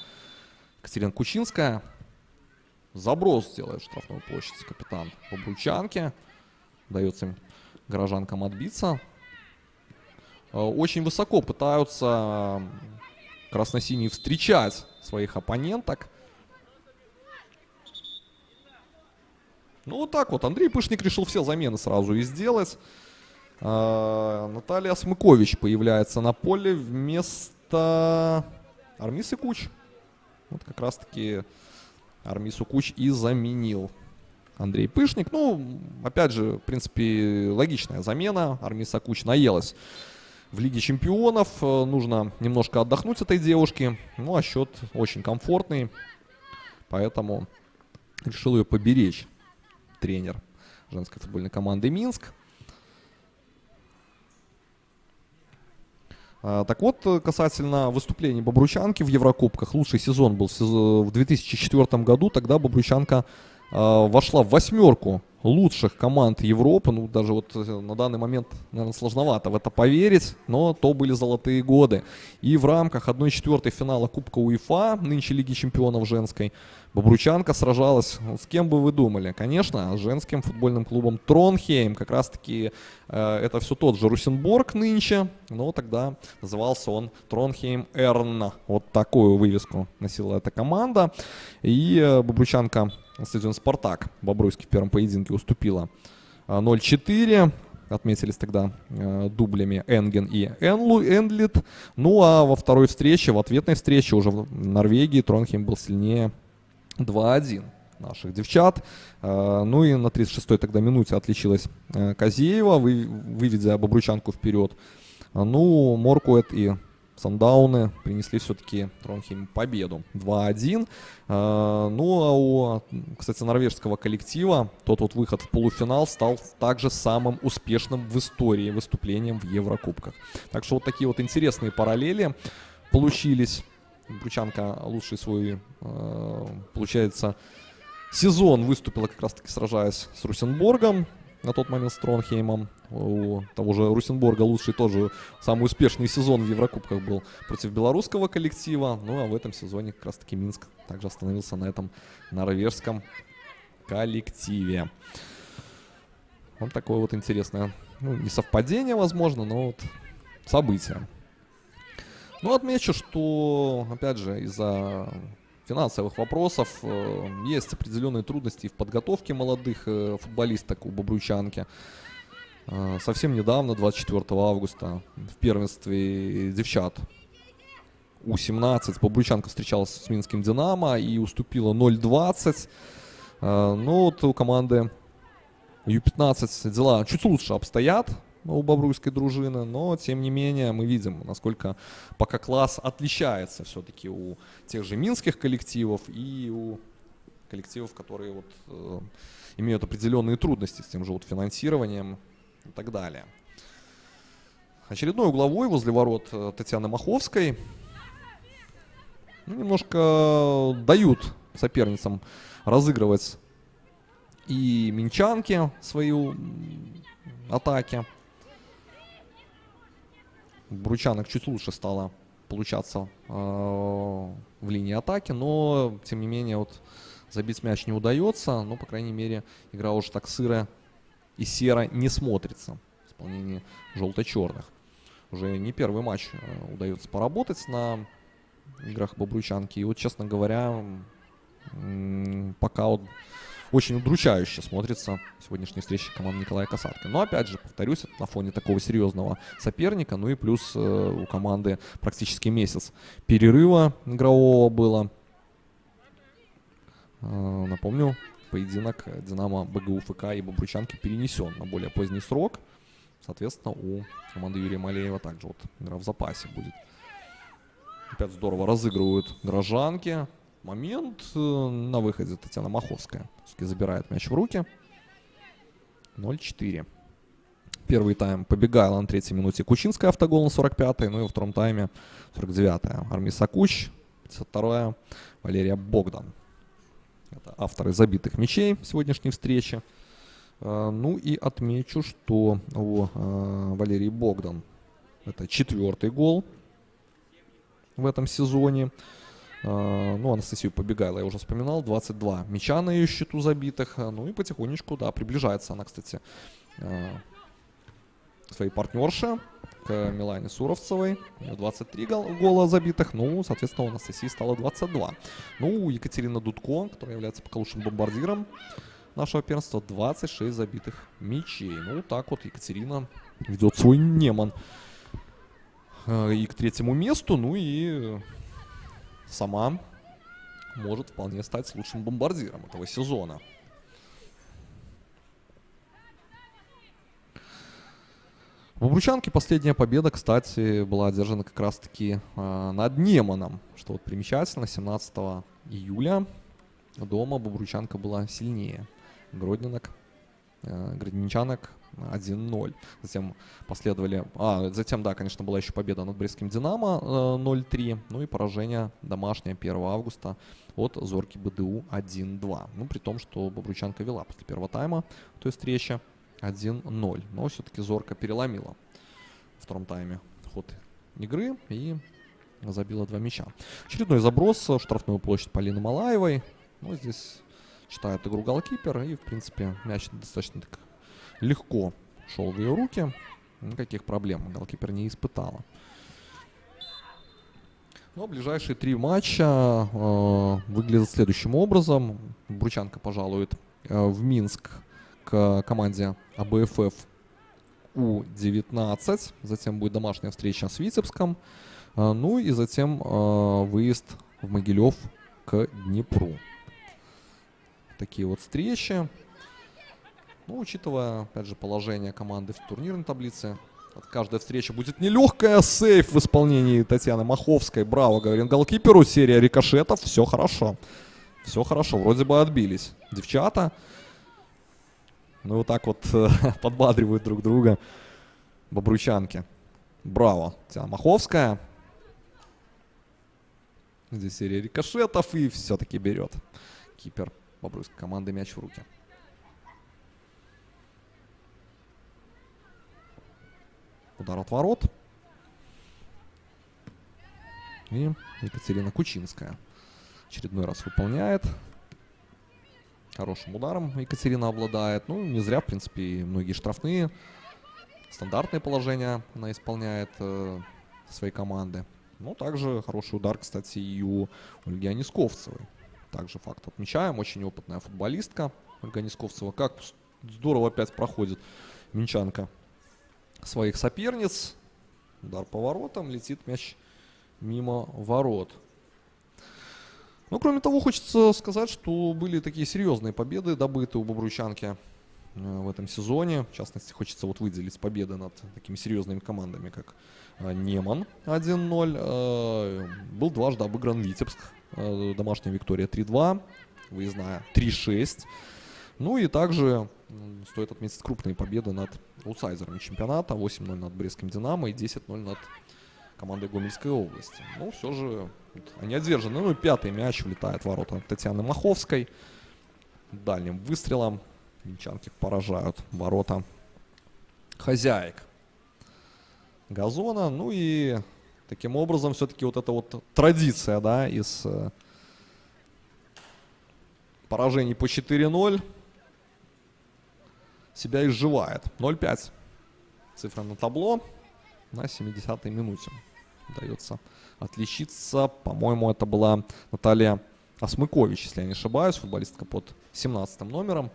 Катерина Кучинская. Заброс делает в штрафную площадь капитан Бобруйчанки. Дается им горожанкам отбиться. Очень высоко пытаются красно-синие встречать своих оппоненток. Ну вот так вот. Андрей Пышник решил все замены сразу и сделать. Наталья Смыкович появляется на поле вместо Армисы Куч. Вот как раз таки Армису Куч и заменил Андрей Пышник. Ну, опять же, в принципе, логичная замена. Армиса Куч наелась в Лиге Чемпионов. Нужно немножко отдохнуть этой девушке. Ну, а счет очень комфортный. Поэтому решил ее поберечь тренер женской футбольной команды Минск. Так вот, касательно выступлений Бобруйчанки в Еврокубках. Лучший сезон был в 2004 году. Тогда Бобруйчанка вошла в 8 лучших команд Европы. Ну, даже вот на данный момент, наверное, сложновато в это поверить, но то были золотые годы. И в рамках 1/4 финала Кубка УЕФА, нынче Лиги Чемпионов женской, Бобруйчанка сражалась, с кем бы вы думали? Конечно, с женским футбольным клубом Тронхейм. Как раз-таки это все тот же Русенбург нынче, но тогда назывался он Тронхейм Эрн. Вот такую вывеску носила эта команда. И Бобруйчанка на стадионе «Спартак» Бобруйский в первом поединке уступила 0-4. Отметились тогда дублями Энген и Энлит. Ну а во второй встрече, в ответной встрече уже в Норвегии, Тронхейм был сильнее 2-1 наших девчат. Ну и на 36-й тогда минуте отличилась Козеева, выведя Бобруйчанку вперед. Ну, Моркуэт и Сандауны принесли все-таки Тронхейм победу 2-1. Ну а у, кстати, норвежского коллектива тот вот выход в полуфинал стал также самым успешным в истории выступлением в Еврокубках. Так что вот такие вот интересные параллели получились. Бобруйчанка лучший свой, получается, сезон выступила как раз-таки сражаясь с Русенбургом. на тот момент с Тронхеймом. У того же Русенборга лучший тоже самый успешный сезон в Еврокубках был против белорусского коллектива. Ну а в этом сезоне как раз таки Минск также остановился на этом норвежском коллективе. Вот такое вот интересное, ну, не совпадение, возможно, но вот событие. Ну, отмечу, что, опять же, из-за финансовых вопросов есть определенные трудности в подготовке молодых футболисток у Бобруйчанки. Совсем недавно, 24 августа, в первенстве девчат У-17 Бобруйчанка встречалась с Минским Динамо и уступила 0-20. Ну, вот у команды Ю-15 дела чуть лучше обстоят у бобруйской дружины, но тем не менее мы видим, насколько пока класс отличается все-таки у тех же минских коллективов и у коллективов, которые вот, имеют определенные трудности с тем же вот финансированием и так далее. Очередной угловой возле ворот Татьяны Маховской. Ну, немножко дают соперницам разыгрывать и минчанки свою атаки. Бручанок чуть лучше стало получаться в линии атаки, но тем не менее вот забить мяч не удается. Но, по крайней мере, игра уже так сыро и серо не смотрится в исполнении желто-черных. Уже не первый матч удается поработать на играх Бобруйчанки. И вот, честно говоря, пока вот очень удручающе смотрится сегодняшняя встреча команды Николая Касатки. Но опять же, повторюсь, это на фоне такого серьезного соперника. Ну и плюс у команды практически месяц перерыва игрового было. Напомню, поединок Динамо, БГУ, ФК и Бобруйчанки перенесен на более поздний срок. Соответственно, у команды Юрия Малеева также вот игра в запасе будет. Опять здорово разыгрывают горожанки. Момент на выходе Татьяна Маховская. Все-таки забирает мяч в руки. 0-4. Первый тайм Побегайла на 3-й минуте. Кучинская автогол на 45-й. Ну и во втором тайме 49-я. Армиса Куч. 52-я. Валерия Богдан. Это авторы забитых мячей в сегодняшней встрече. Ну и отмечу, что у Валерии Богдан это 4-й гол в этом сезоне. Ну, Анастасию Побегайло я уже вспоминал. 22 мяча на ее счету забитых. Ну и потихонечку, да, приближается она, кстати, к своей партнерше, к Милане Суровцевой. У нее 23 гола забитых. Ну, соответственно, у Анастасии стало 22. Ну, у Екатерины Дудко, которая является пока лучшим бомбардиром нашего первенства, 26 забитых мячей. Ну, так вот Екатерина ведет свой Неман и к 3-му месту. Ну и сама может вполне стать лучшим бомбардиром этого сезона. В Бобруйчанке последняя победа, кстати, была одержана как раз-таки над Неманом, что вот примечательно. 17 июля дома Бобруйчанка была сильнее гродненчанок 1-0. Затем последовали... затем, да, конечно, была еще победа над Брестским Динамо 0-3. Ну и поражение домашнее 1 августа от Зорки БДУ 1-2. Ну, при том, что Бобруйчанка вела после первого тайма той встречи 1-0. Но все-таки Зорка переломила во втором тайме ход игры и забила 2 мяча. Очередной заброс в штрафную площадь Полины Малаевой. Ну, здесь читает игру голкипер. И, в принципе, мяч достаточно так легко шел в ее руки. Никаких проблем голкипер не испытала. Но ближайшие 3 матча выглядят следующим образом. Бручанка пожалует в Минск к команде АБФФ У-19. Затем будет домашняя встреча с Витебском. Ну и затем выезд в Могилев к Днепру. Такие вот встречи. Ну, учитывая, опять же, положение команды в турнирной таблице, каждая встреча будет нелегкая. Сейф в исполнении Татьяны Маховской. Браво, говорим голкиперу. Серия рикошетов. Все хорошо. Все хорошо. Вроде бы отбились девчата. Ну, вот так вот подбадривают друг друга бобруйчанки. Браво, Татьяна Маховская. Здесь серия рикошетов и все-таки берет кипер бобруйской команды мяч в руки. Удар от ворот. И Екатерина Кучинская очередной раз выполняет. Хорошим ударом Екатерина обладает. Ну, не зря, в принципе, и многие штрафные. Стандартные положения она исполняет своей команды. Ну, также хороший удар, кстати, и у Ольги Анисковцевой. Также факт отмечаем. Очень опытная футболистка Ольга Анисковцева. Как здорово опять проходит минчанка своих соперниц. Удар по воротам. Летит мяч мимо ворот. Ну, кроме того, хочется сказать, что были такие серьезные победы добыты у бобруйчанки в этом сезоне. В частности, хочется вот выделить победы над такими серьезными командами, как Неман 1-0. Был дважды обыгран Витебск. Домашняя Виктория 3-2, выездная 3-6. Ну и также стоит отметить крупные победы над аутсайдерами чемпионата. 8-0 над Брестским Динамо и 10-0 над командой Гомельской области. Но все же они одержаны. Ну и пятый мяч влетает в ворота Татьяны Маховской. Дальним выстрелом минчанки поражают ворота хозяек газона. Ну и таким образом все-таки вот эта вот традиция, да, из поражений по 4-0 себя изживает. 0-5 цифра на табло. На 70-й минуте удается отличиться. По-моему, это была Наталья Осмыкович, если я не ошибаюсь, футболистка под 17 номером.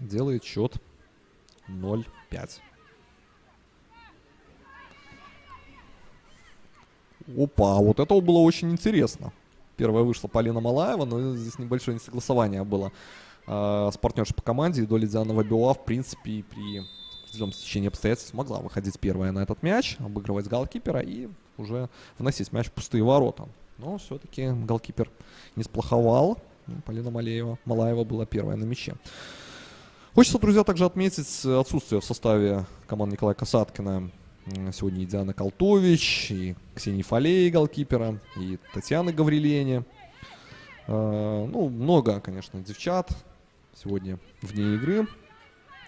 Делает счет 0-5. Опа, вот это было очень интересно. Первая вышла Полина Малаева, но здесь небольшое несогласование было с партнершей по команде. И Доля Дианова-Белуа, в принципе, при определенном стечении обстоятельств могла выходить первая на этот мяч, обыгрывать голкипера и уже вносить мяч в пустые ворота. Но все-таки голкипер не сплоховал. Полина Малаева была первая на мяче. Хочется, друзья, также отметить отсутствие в составе команды Николая Касаткина сегодня и Дианы Колтович, и Ксении Фалеи, голкипера, и Татьяны Гаврилени. Ну, много, конечно, девчат сегодня вне игры.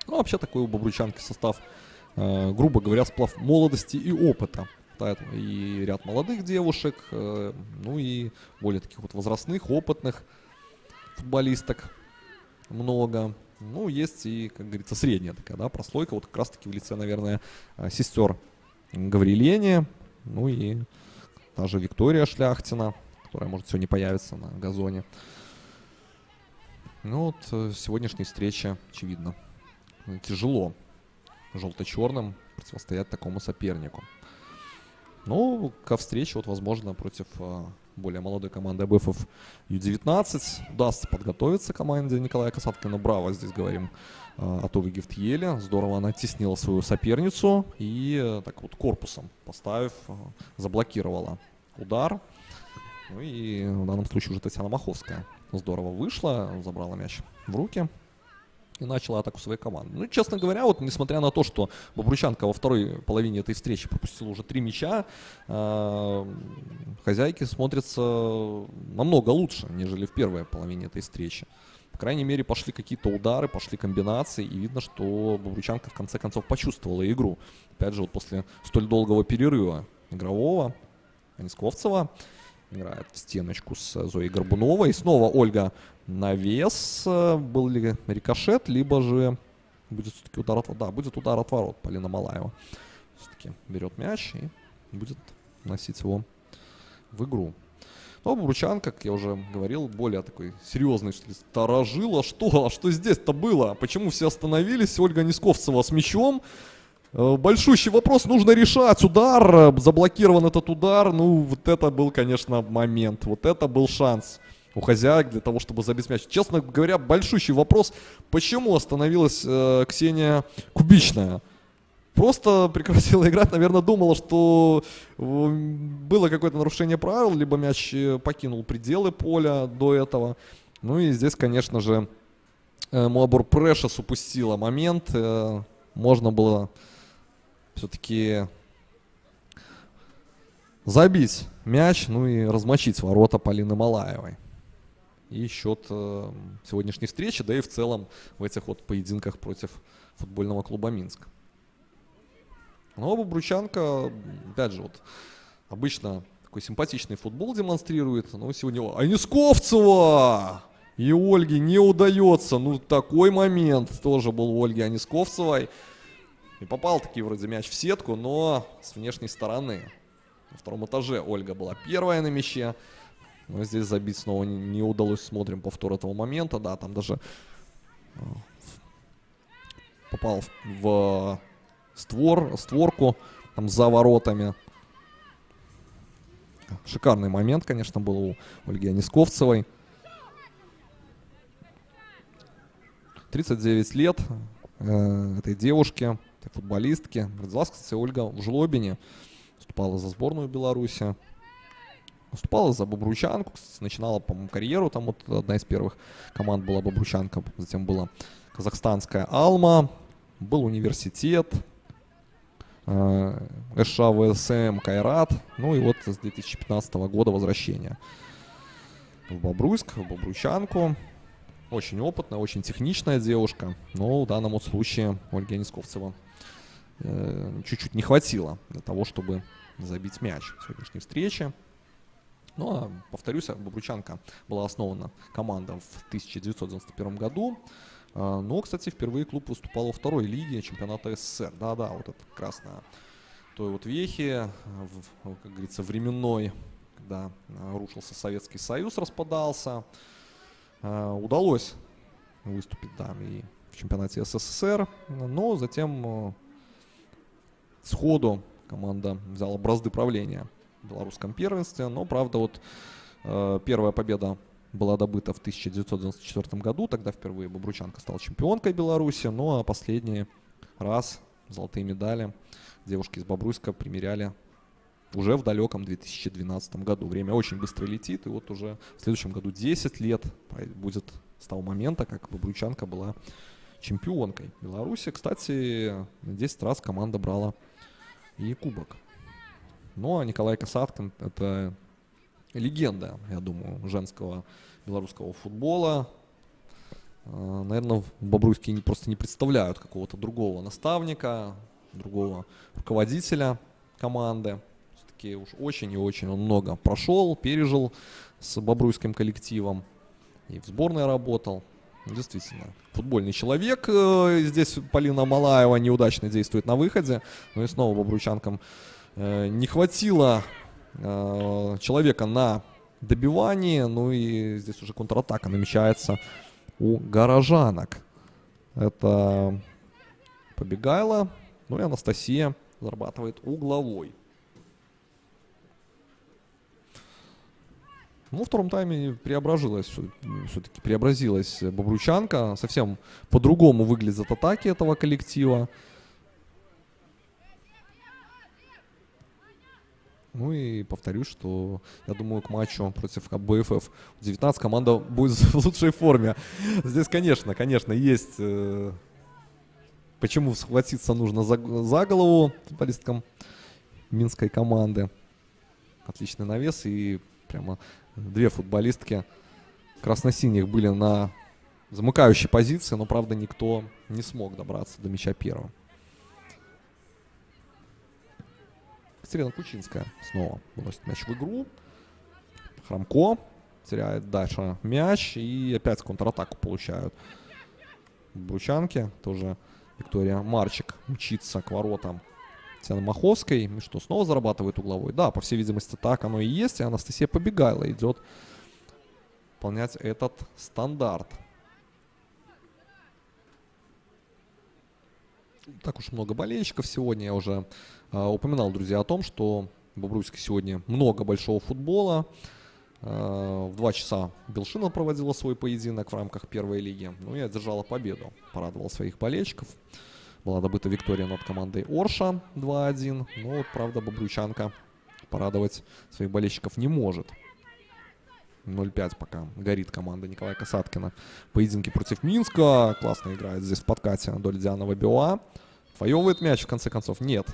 Ну, вообще такой у бобруйчанки состав, грубо говоря, сплав молодости и опыта. И ряд молодых девушек, ну и более таких вот возрастных, опытных футболисток много. Ну, есть и, как говорится, средняя такая, да, прослойка. Вот как раз-таки в лице, наверное, сестер Гаврилени. Ну и та же Виктория Шляхтина, которая, может, сегодня появится на газоне. Ну, вот сегодняшней встрече, очевидно, тяжело желто-черным противостоять такому сопернику. Но ко встрече, вот, возможно, против более молодой команды АБФ Ю-19 удастся подготовиться команде Николая Касаткина. Браво, здесь говорим о Тове Гифтьеле. Здорово она оттеснила свою соперницу и так вот корпусом поставив, заблокировала удар. Ну и в данном случае уже Татьяна Маховская здорово вышла, забрала мяч в руки и начала атаку своей команды. Ну, честно говоря, вот несмотря на то, что бобруйчанка во второй половине этой встречи пропустила уже 3 мяча, хозяйки смотрятся намного лучше, нежели в первой половине этой встречи. По крайней мере, пошли какие-то удары, пошли комбинации, и видно, что бобруйчанка в конце концов почувствовала игру. Опять же, вот после столь долгого перерыва игрового Анисковцева играет в стеночку с Зоей Горбуновой. И снова Ольга навес. Был ли рикошет, либо же будет все-таки удар от ворот. Да, будет удар от ворот. Полина Малаева все-таки берет мяч и будет носить его в игру. Но бобручанка, как я уже говорил, более такой серьезный, что ли, сторожила. А что здесь-то было? Почему все остановились? Ольга Анисковцева с мячом. Большущий вопрос нужно решать. Удар, заблокирован этот удар. Ну, вот это был, конечно, момент. Вот это был шанс у хозяек для того, чтобы забить мяч. Честно говоря, большущий вопрос, почему остановилась Ксения Кубичная. Просто прекратила играть, наверное, думала, что было какое-то нарушение правил, либо мяч покинул пределы поля до этого. Ну и здесь, конечно же, Муабур Прешес упустила момент. Можно было все-таки забить мяч, ну и размочить ворота Полины Малаевой. И счет сегодняшней встречи, да и в целом в этих вот поединках против футбольного клуба Минск. Но Бобручанка, опять же, вот обычно такой симпатичный футбол демонстрирует. Но сегодня Анисковцева! И Ольге не удается. Ну, такой момент тоже был у Ольги Анисковцевой. И попал таки вроде мяч в сетку, но с внешней стороны. На втором этаже Ольга была первая на мяче. Но здесь забить снова не удалось. Смотрим повтор этого момента. Да, там даже попал в створку там за воротами. Шикарный момент, конечно, был у Ольги Анисковцевой. 39 лет этой девушке, этой футболистке. Родилась, кстати, Ольга в Жлобине. Выступала за сборную Беларуси. Выступала за Бобручанку. Кстати, начинала, по-моему, карьеру. Там вот одна из первых команд была Бобручанка. Затем была казахстанская Алма. Был университет. ШВСМ Кайрат. Ну и вот с 2015 года возвращение в Бобруйск, в Бобручанку. Очень опытная, очень техничная девушка. Но в данном вот случае Ольги Анисковцева чуть-чуть не хватило для того, чтобы забить мяч в сегодняшней встрече. Ну, а, повторюсь, Бобручанка была основана команда в 1991 году. Но, кстати, впервые клуб выступал во второй лиге чемпионата СССР. Да-да, вот это как раз на той вот вехе, как говорится, временной, когда рушился Советский Союз, распадался. Удалось выступить, да, и в чемпионате СССР, но затем сходу команда взяла бразды правления в белорусском первенстве. Но, правда, вот первая победа была добыта в 1994 году. Тогда впервые Бобручанка стала чемпионкой Беларуси. Ну а последний раз золотые медали девушки из Бобруйска примеряли уже в далеком 2012 году. Время очень быстро летит. И вот уже в следующем году 10 лет будет с того момента, как Бобручанка была чемпионкой Беларуси. Кстати, 10 раз команда брала и кубок. Ну а Николай Касаткин — это легенда, я думаю, женского белорусского футбола. Наверное, в Бобруйске просто не представляют какого-то другого наставника, другого руководителя команды. Все-таки уж очень и очень он много прошел, пережил с бобруйским коллективом. И в сборной работал. Действительно, футбольный человек. Здесь Полина Малаева неудачно действует на выходе. Но и снова бобруйчанкам не хватило человека на добивании. Ну и здесь уже контратака намечается у горожанок. Это Побегайло. Ну и Анастасия зарабатывает угловой. Ну, во втором тайме все-таки преобразилась Бобручанка. Совсем по-другому выглядят атаки этого коллектива. Ну и повторюсь, что я думаю, к матчу против БФФ 19 команда будет в лучшей форме. Здесь, конечно, есть почему схватиться нужно за голову футболисткам минской команды. Отличный навес, и прямо две футболистки красно-синих были на замыкающей позиции, но, правда, никто не смог добраться до мяча первым. Екатерина Кучинская снова выносит мяч в игру. Хромко теряет дальше мяч, и опять контратаку получают бручанки. Тоже Виктория Марчик мчится к воротам Татьяны Маховской. И что, снова зарабатывает угловой? Да, по всей видимости, так оно и есть. И Анастасия Побегайло идет выполнять этот стандарт. Так уж много болельщиков сегодня. Я уже упоминал, друзья, о том, что в Бобруйске сегодня много большого футбола. В 2 часа Белшина проводила свой поединок в рамках первой лиги. Ну и одержала победу. Порадовал своих болельщиков. Была добыта виктория над командой Орша 2-1. Но, вот, правда, Бобруйчанка порадовать своих болельщиков не может. 0-5 пока горит команда Николая Касаткина. Поединки против Минска. Классно играет здесь в подкате Дольдианова Биоа. Отвоевывает мяч, в конце концов. Нет.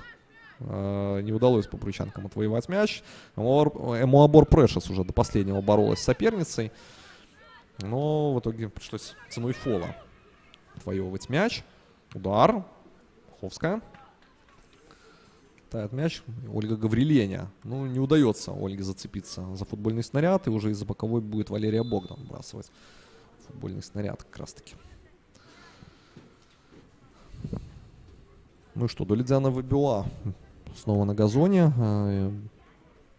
Не удалось Бобруйчанкам отвоевать мяч. Эмуабор Прешес уже до последнего боролась с соперницей. Но в итоге пришлось ценой фола отвоевывать мяч. Удар. Маховская. Тает мяч. Ольга Гавриленя. Ну, не удается Ольге зацепиться за футбольный снаряд. И уже из-за боковой будет Валерия Богдан вбрасывать футбольный снаряд как раз-таки. Ну и что, Долидзяна Вебиоа снова на газоне.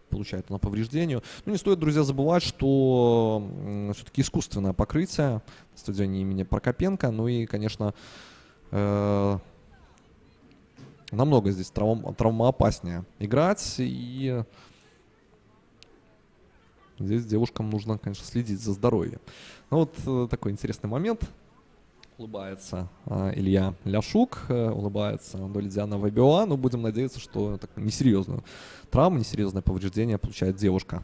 Получает она повреждение. Ну, не стоит, друзья, забывать, что все-таки искусственное покрытие на стадионе имени Прокопенко. Ну и, конечно, намного здесь травмоопаснее играть. И здесь девушкам нужно, конечно, следить за здоровьем. Ну вот такой интересный момент. Улыбается Илья Ляшук, улыбается Долидзяна Вебиоа. Но будем надеяться, что несерьезную травму, несерьезное повреждение получает девушка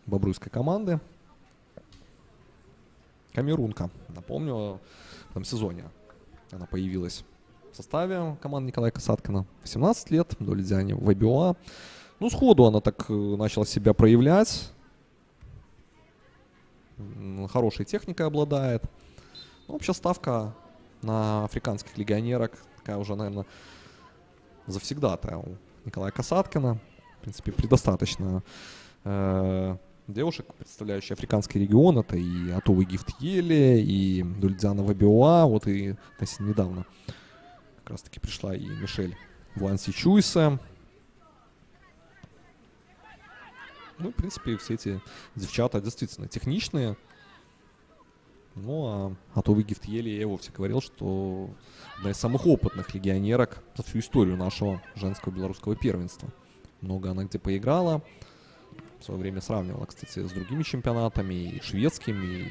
бобруйской команды. Камерунка. Напомню, в этом сезоне она появилась в составе команды Николая Касаткина. 18 лет, Долидзяне Вебиоа. Ну, сходу она так начала себя проявлять. Хорошей техникой обладает. Ну, общая ставка на африканских легионерок такая уже, наверное, завсегдатая у Николая Касаткина. В принципе, предостаточно девушек, представляющих африканский регион. Это и Атовый Гифт Еле, и Долидзяна Вебиоа. Вот и недавно как раз-таки пришла и Мишель Вуанси Чуйсе. Ну, в принципе, все эти девчата действительно техничные. Ну, а Атовый Гифт Еле я и вовсе говорил, что одна из самых опытных легионерок за всю историю нашего женского белорусского первенства. Много она где поиграла. В свое время сравнивала, кстати, с другими чемпионатами, и шведским, и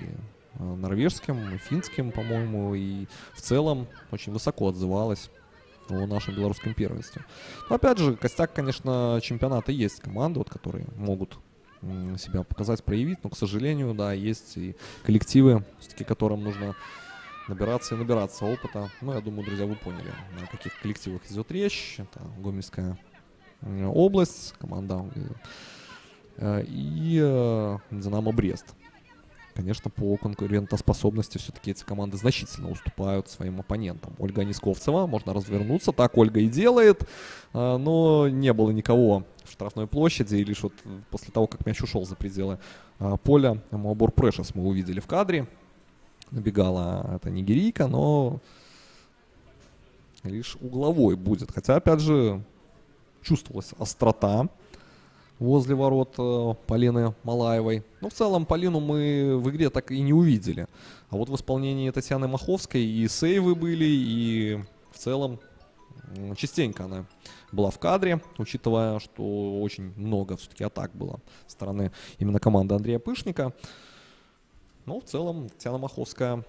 норвежским, и финским, по-моему. И в целом очень высоко отзывалась о нашем белорусском первенстве. Но опять же, костяк, конечно, чемпионата есть команды, вот, которые могут себя показать, проявить, но, к сожалению, да, есть и коллективы, все-таки которым нужно набираться и набираться опыта. Ну, я думаю, друзья, вы поняли, о каких коллективах идет речь. Это Гомельская область, команда и Динамо Брест. Конечно, по конкурентоспособности все-таки эти команды значительно уступают своим оппонентам. Ольга Нисковцева, можно развернуться, так Ольга и делает, но не было никого в штрафной площади, и лишь вот после того, как мяч ушел за пределы поля, Муабор Прешес мы увидели в кадре. Набегала эта нигерийка, но лишь угловой будет. Хотя, опять же, чувствовалась острота возле ворот Полины Малаевой. Но в целом Полину мы в игре так и не увидели. А вот в исполнении Татьяны Маховской и сейвы были, и в целом частенько она была в кадре, учитывая, что очень много все-таки атак было со стороны именно команды Андрея Пышника. Но в целом Татьяна Маховская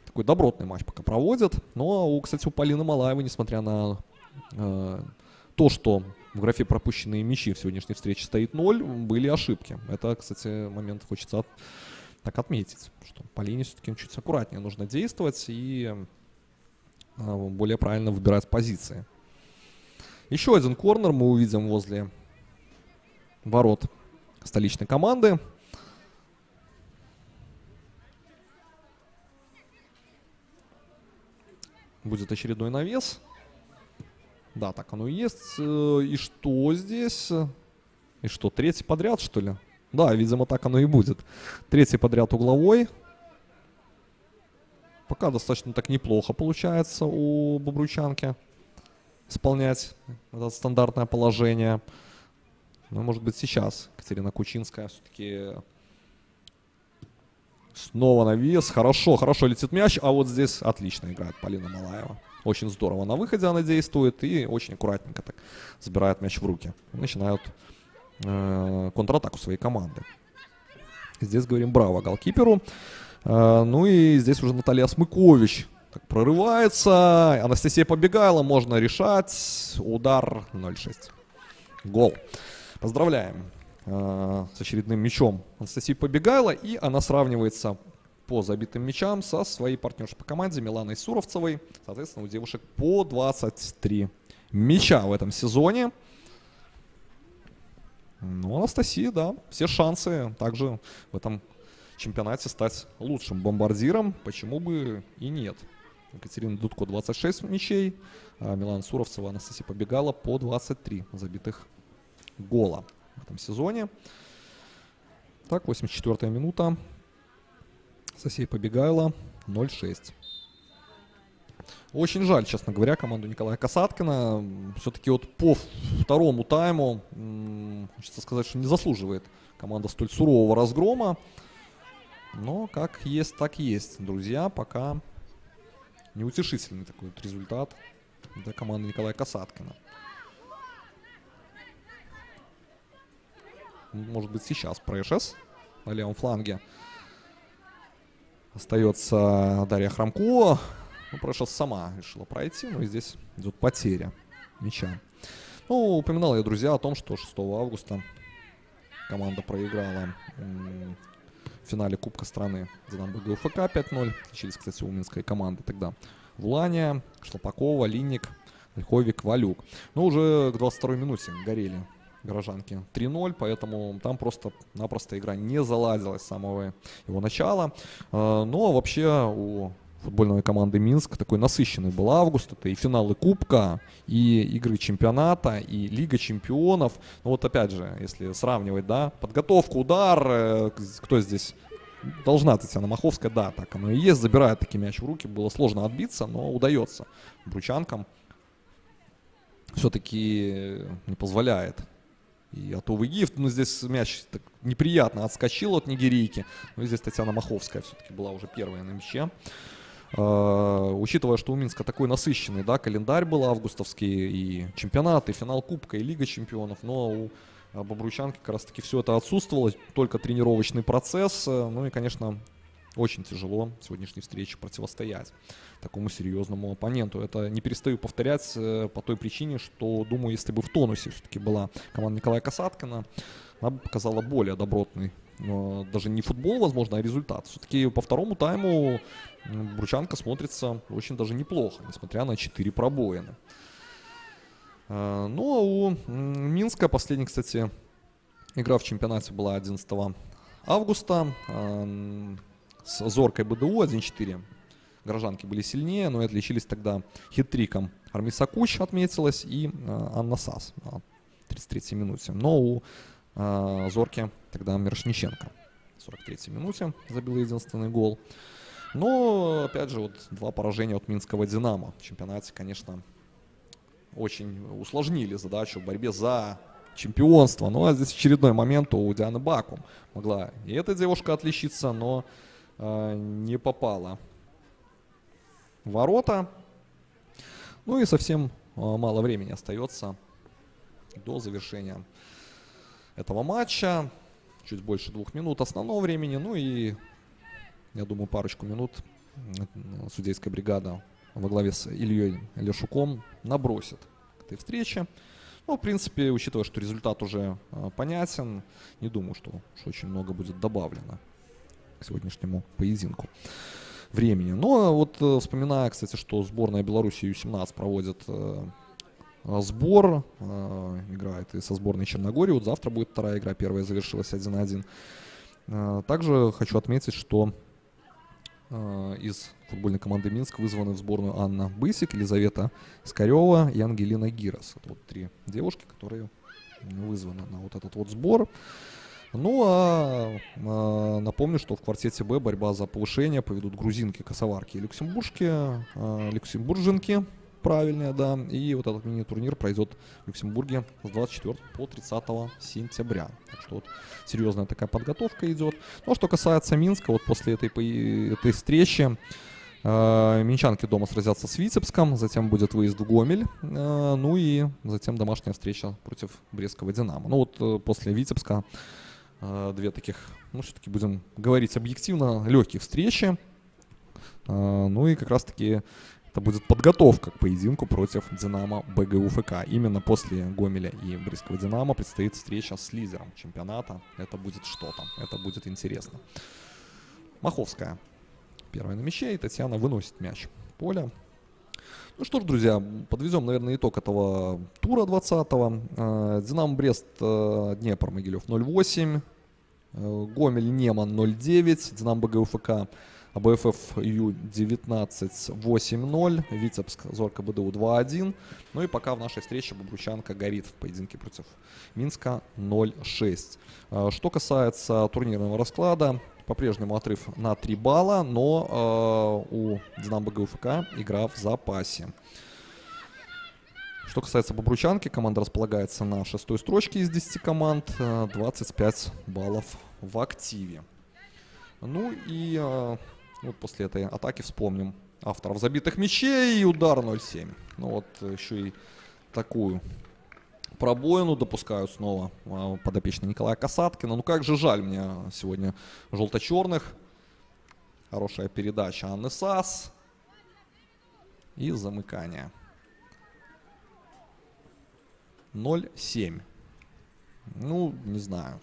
такой добротный матч пока проводит. Но, кстати, у Полины Малаевой, несмотря на то, что в графе пропущенные мячи в сегодняшней встрече стоит 0, были ошибки. Это, кстати, момент хочется так отметить, что Полине все-таки чуть аккуратнее нужно действовать и более правильно выбирать позиции. Еще один корнер мы увидим возле ворот столичной команды. Будет очередной навес. Да, так оно и есть. И что здесь? И что, третий подряд, что ли? Да, видимо, так оно и будет. Третий подряд угловой. Пока достаточно так неплохо получается у бобруйчанки исполнять это стандартное положение. Ну, может быть, сейчас Катерина Кучинская все-таки снова навес. Хорошо летит мяч, а вот здесь отлично играет Полина Малаева. Очень здорово на выходе она действует и очень аккуратненько так забирает мяч в руки. Начинают контратаку своей команды. Здесь говорим браво голкиперу. Ну и здесь уже Наталья Смыкович так прорывается. Анастасия Побегайла, можно решать. Удар 0-6. Гол. Поздравляем с очередным мячом Анастасию Побегайла. И она сравнивается по забитым мячам со своей партнершей по команде Миланой Суровцевой. Соответственно, у девушек по 23 мяча в этом сезоне. Ну, Анастасия, да, все шансы также в этом чемпионате стать лучшим бомбардиром, почему бы и нет. Екатерина Дудко 26 мячей, а Милана Суровцева, Анастасия Побегала по 23 забитых гола в этом сезоне. Так, 84-я минута. Анастасия Побегала 0-6. Очень жаль, честно говоря, команду Николая Касаткина. Все-таки вот по второму тайму, хочется сказать, что не заслуживает команда столь сурового разгрома. Но как есть, так есть, друзья. Пока неутешительный такой вот результат для команды Николая Касаткина. Может быть, сейчас Прешес на левом фланге. Остается Дарья Хромко. Ну, Прешес сама решила пройти, но и здесь идет потеря мяча. Ну, упоминал я, друзья, о том, что 6 августа команда проиграла в финале Кубка страны Динамо БГУФК 5-0. Лечились, кстати, у минской команды тогда Вулания, Шлопакова, Линник, Ольховик, Валюк. Но уже к 22-й минуте горели горожанки 3-0, поэтому там просто-напросто игра не заладилась с самого его начала. Но вообще у футбольной команды Минск такой насыщенный был август. Это и финалы Кубка, и игры чемпионата, и Лига чемпионов. Ну вот опять же, если сравнивать, да, подготовку, удар, кто здесь? Должна Татьяна Маховская, да, так оно и есть. Забирает таки мяч в руки, было сложно отбиться, но удается бручанкам. Все-таки не позволяет. И Атовый Гифт, ну здесь мяч так неприятно отскочил от нигерийки. Но здесь Татьяна Маховская все-таки была уже первая на мяче. Учитывая, что у Минска такой насыщенный, да, календарь был августовский, и чемпионат, и финал Кубка, и Лига чемпионов, но у бобруйчанки как раз таки все это отсутствовало, только тренировочный процесс. Ну и, конечно, очень тяжело в сегодняшней встрече противостоять такому серьезному оппоненту. Это не перестаю повторять по той причине, что, думаю, если бы в тонусе все-таки была команда Николая Касаткина, она бы показала более добротный, даже не футбол, возможно, а результат. Все-таки по второму тайму бручанка смотрится очень даже неплохо, несмотря на 4 пробоины. Ну, а у Минска последняя, кстати, игра в чемпионате была 11 августа с Зоркой БДУ 1-4. Горожанки были сильнее, но и отличились тогда хит-триком. Армиса Куч отметилась и Анна Сас на 33-й минуте. Но у Зорки тогда Мирошниченко в 43-й минуте забила единственный гол. Но, опять же, вот 2 поражения от Минского Динамо в чемпионате, конечно, очень усложнили задачу в борьбе за чемпионство. Ну, а здесь очередной момент у Дианы Бакум. Могла и эта девушка отличиться, но не попала в ворота. Ну и совсем мало времени остается до завершения этого матча. Чуть больше 2 минут основного времени. Ну и, я думаю, парочку минут судейская бригада во главе с Ильей Лешуком набросит к этой встрече. Ну, в принципе, учитывая, что результат уже понятен, не думаю, что очень много будет добавлено к сегодняшнему поединку времени. Но вот вспоминая, кстати, что сборная Беларуси Ю-17 проводит сбор, играет и со сборной Черногории. Вот завтра будет вторая игра, первая завершилась 1-1. Также хочу отметить, что из футбольной команды Минск вызваны в сборную Анна Бысик, Елизавета Скарева и Ангелина Гирос. Это вот 3 девушки, которые вызваны на вот этот вот сбор. Ну а напомню, что в квартете Б борьба за повышение поведут грузинки, косоварки и люксембурженки. Правильная, да. И вот этот мини-турнир пройдет в Люксембурге с 24 по 30 сентября. Так что вот серьезная такая подготовка идет. Ну, а что касается Минска, вот после этой встречи минчанки дома сразятся с Витебском, затем будет выезд в Гомель, ну и затем домашняя встреча против Брестского Динамо. Ну вот после Витебска 2 таких, ну все-таки будем говорить объективно, легких встречи. Ну и как раз-таки это будет подготовка к поединку против Динамо БГУФК. Именно после Гомеля и Брестского Динамо предстоит встреча с лидером чемпионата. Это будет что-то, это будет интересно. Маховская первая на мяче, и Татьяна выносит мяч в поле. Ну что ж, друзья, подведем, наверное, итог этого тура 20-го. Динамо Брест, Днепр Могилев 0-8. Гомель Неман 0-9, Динамо БГУФК АБФФ Ю-19 8-0, Витебск Зорко БДУ 2-1. Ну и пока в нашей встрече Бобручанка горит в поединке против Минска 0-6. Что касается турнирного расклада, по-прежнему отрыв на 3 балла, но у Динамо БГУФК игра в запасе. Что касается Бобручанки, команда располагается на 6-й строчке из 10 команд, 25 баллов в активе. Ну и вот после этой атаки вспомним авторов забитых мячей и удар 0-7. Ну вот еще и такую пробоину допускают снова подопечный Николая Касаткина. Ну как же жаль мне сегодня желто-черных. Хорошая передача Анны Сас. И замыкание. 0-7. Ну, не знаю.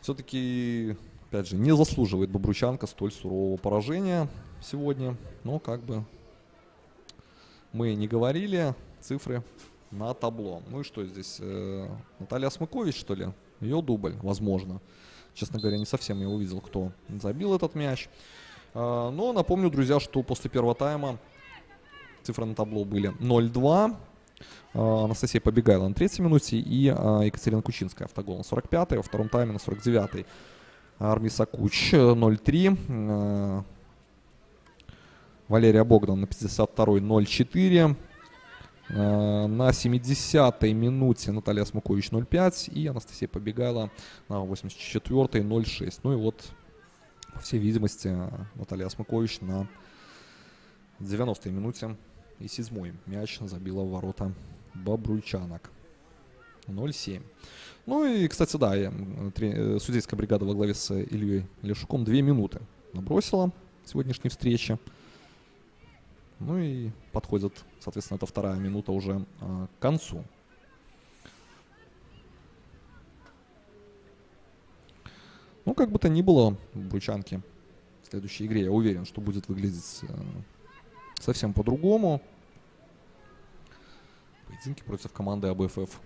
Все-таки, опять же, не заслуживает Бобручанка столь сурового поражения сегодня. Но как бы мы не говорили, цифры на табло. Ну и что здесь? Наталья Смыкович, что ли? Ее дубль, возможно. Честно говоря, не совсем я увидел, кто забил этот мяч. Но напомню, друзья, что после первого тайма цифры на табло были 0-2. Анастасия Побегайла на 3-й минуте и Екатерина Кучинская автогол на 45-й, во втором тайме на 49-й Армиса Куч 0-3, Валерия Богдан на 52-й 0-4, на 70-й минуте Наталья Смукович 0-5 и Анастасия Побегайла на 84-й 0-6. Ну и вот, по всей видимости, Наталья Смукович на 90-й минуте и 7-й мяч забила в ворота Бобручанок. 0-7. Ну и, кстати, да, судейская бригада во главе с Ильей Лешуком 2 минуты набросила сегодняшней встречи. Ну и подходит, соответственно, это 2-я минута уже к концу. Ну, как бы то ни было, Бобручанки в следующей игре, я уверен, что будет выглядеть совсем по-другому. Поединки против команды АБФФ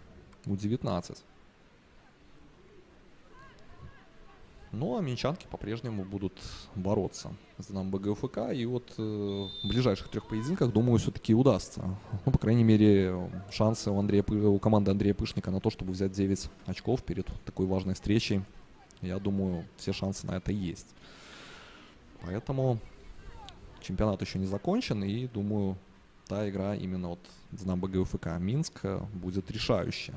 У-19. Ну, а минчанки по-прежнему будут бороться с Динамо БГУФК. И вот в ближайших 3 поединках, думаю, все-таки удастся. Ну, по крайней мере, шансы у команды Андрея Пышника на то, чтобы взять 9 очков перед такой важной встречей. Я думаю, все шансы на это есть. Поэтому чемпионат еще не закончен, и, думаю, та игра именно от Динамо БГУФК Минск будет решающая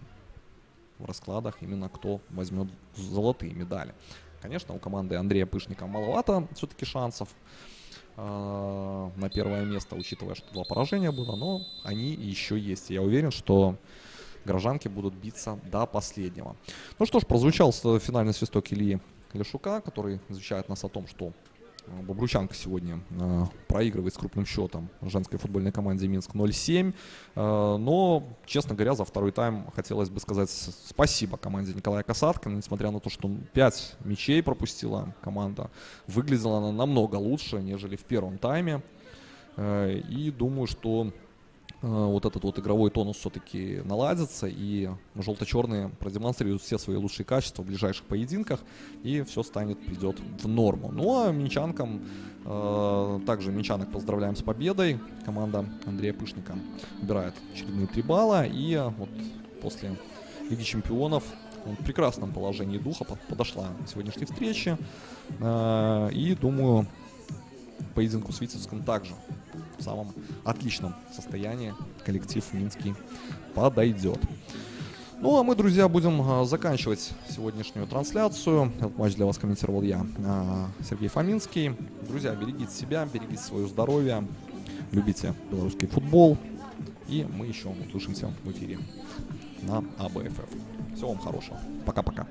в раскладах, именно кто возьмет золотые медали. Конечно, у команды Андрея Пышника маловато все-таки шансов на 1-е место, учитывая, что 2 поражения было, но они еще есть. Я уверен, что горожанки будут биться до последнего. Ну что ж, прозвучал финальный свисток Ильи Лешука, который извещает нас о том, что Бобручанка сегодня проигрывает с крупным счетом женской футбольной команде Минск 0-7. Но, честно говоря, за 2-й тайм хотелось бы сказать спасибо команде Николая Касаткина. Несмотря на то, что 5 мячей пропустила команда, выглядела она намного лучше, нежели в 1-м тайме. И думаю, что вот этот вот игровой тонус все-таки наладится, и желто-черные продемонстрируют все свои лучшие качества в ближайших поединках, и все придет в норму. Ну а минчанкам, также минчанок поздравляем с победой. Команда Андрея Пышника набирает очередные 3 балла, и вот после Лиги Чемпионов в прекрасном положении духа подошла к сегодняшней встрече, и думаю, поединку с Витебском также в самом отличном состоянии коллектив минский подойдет. Ну а мы, друзья, будем заканчивать сегодняшнюю трансляцию. Этот матч для вас комментировал я, Сергей Фоминский. Друзья, берегите себя, берегите свое здоровье, любите белорусский футбол. И мы еще услышимся в эфире на АБФФ. Всего вам хорошего. Пока-пока.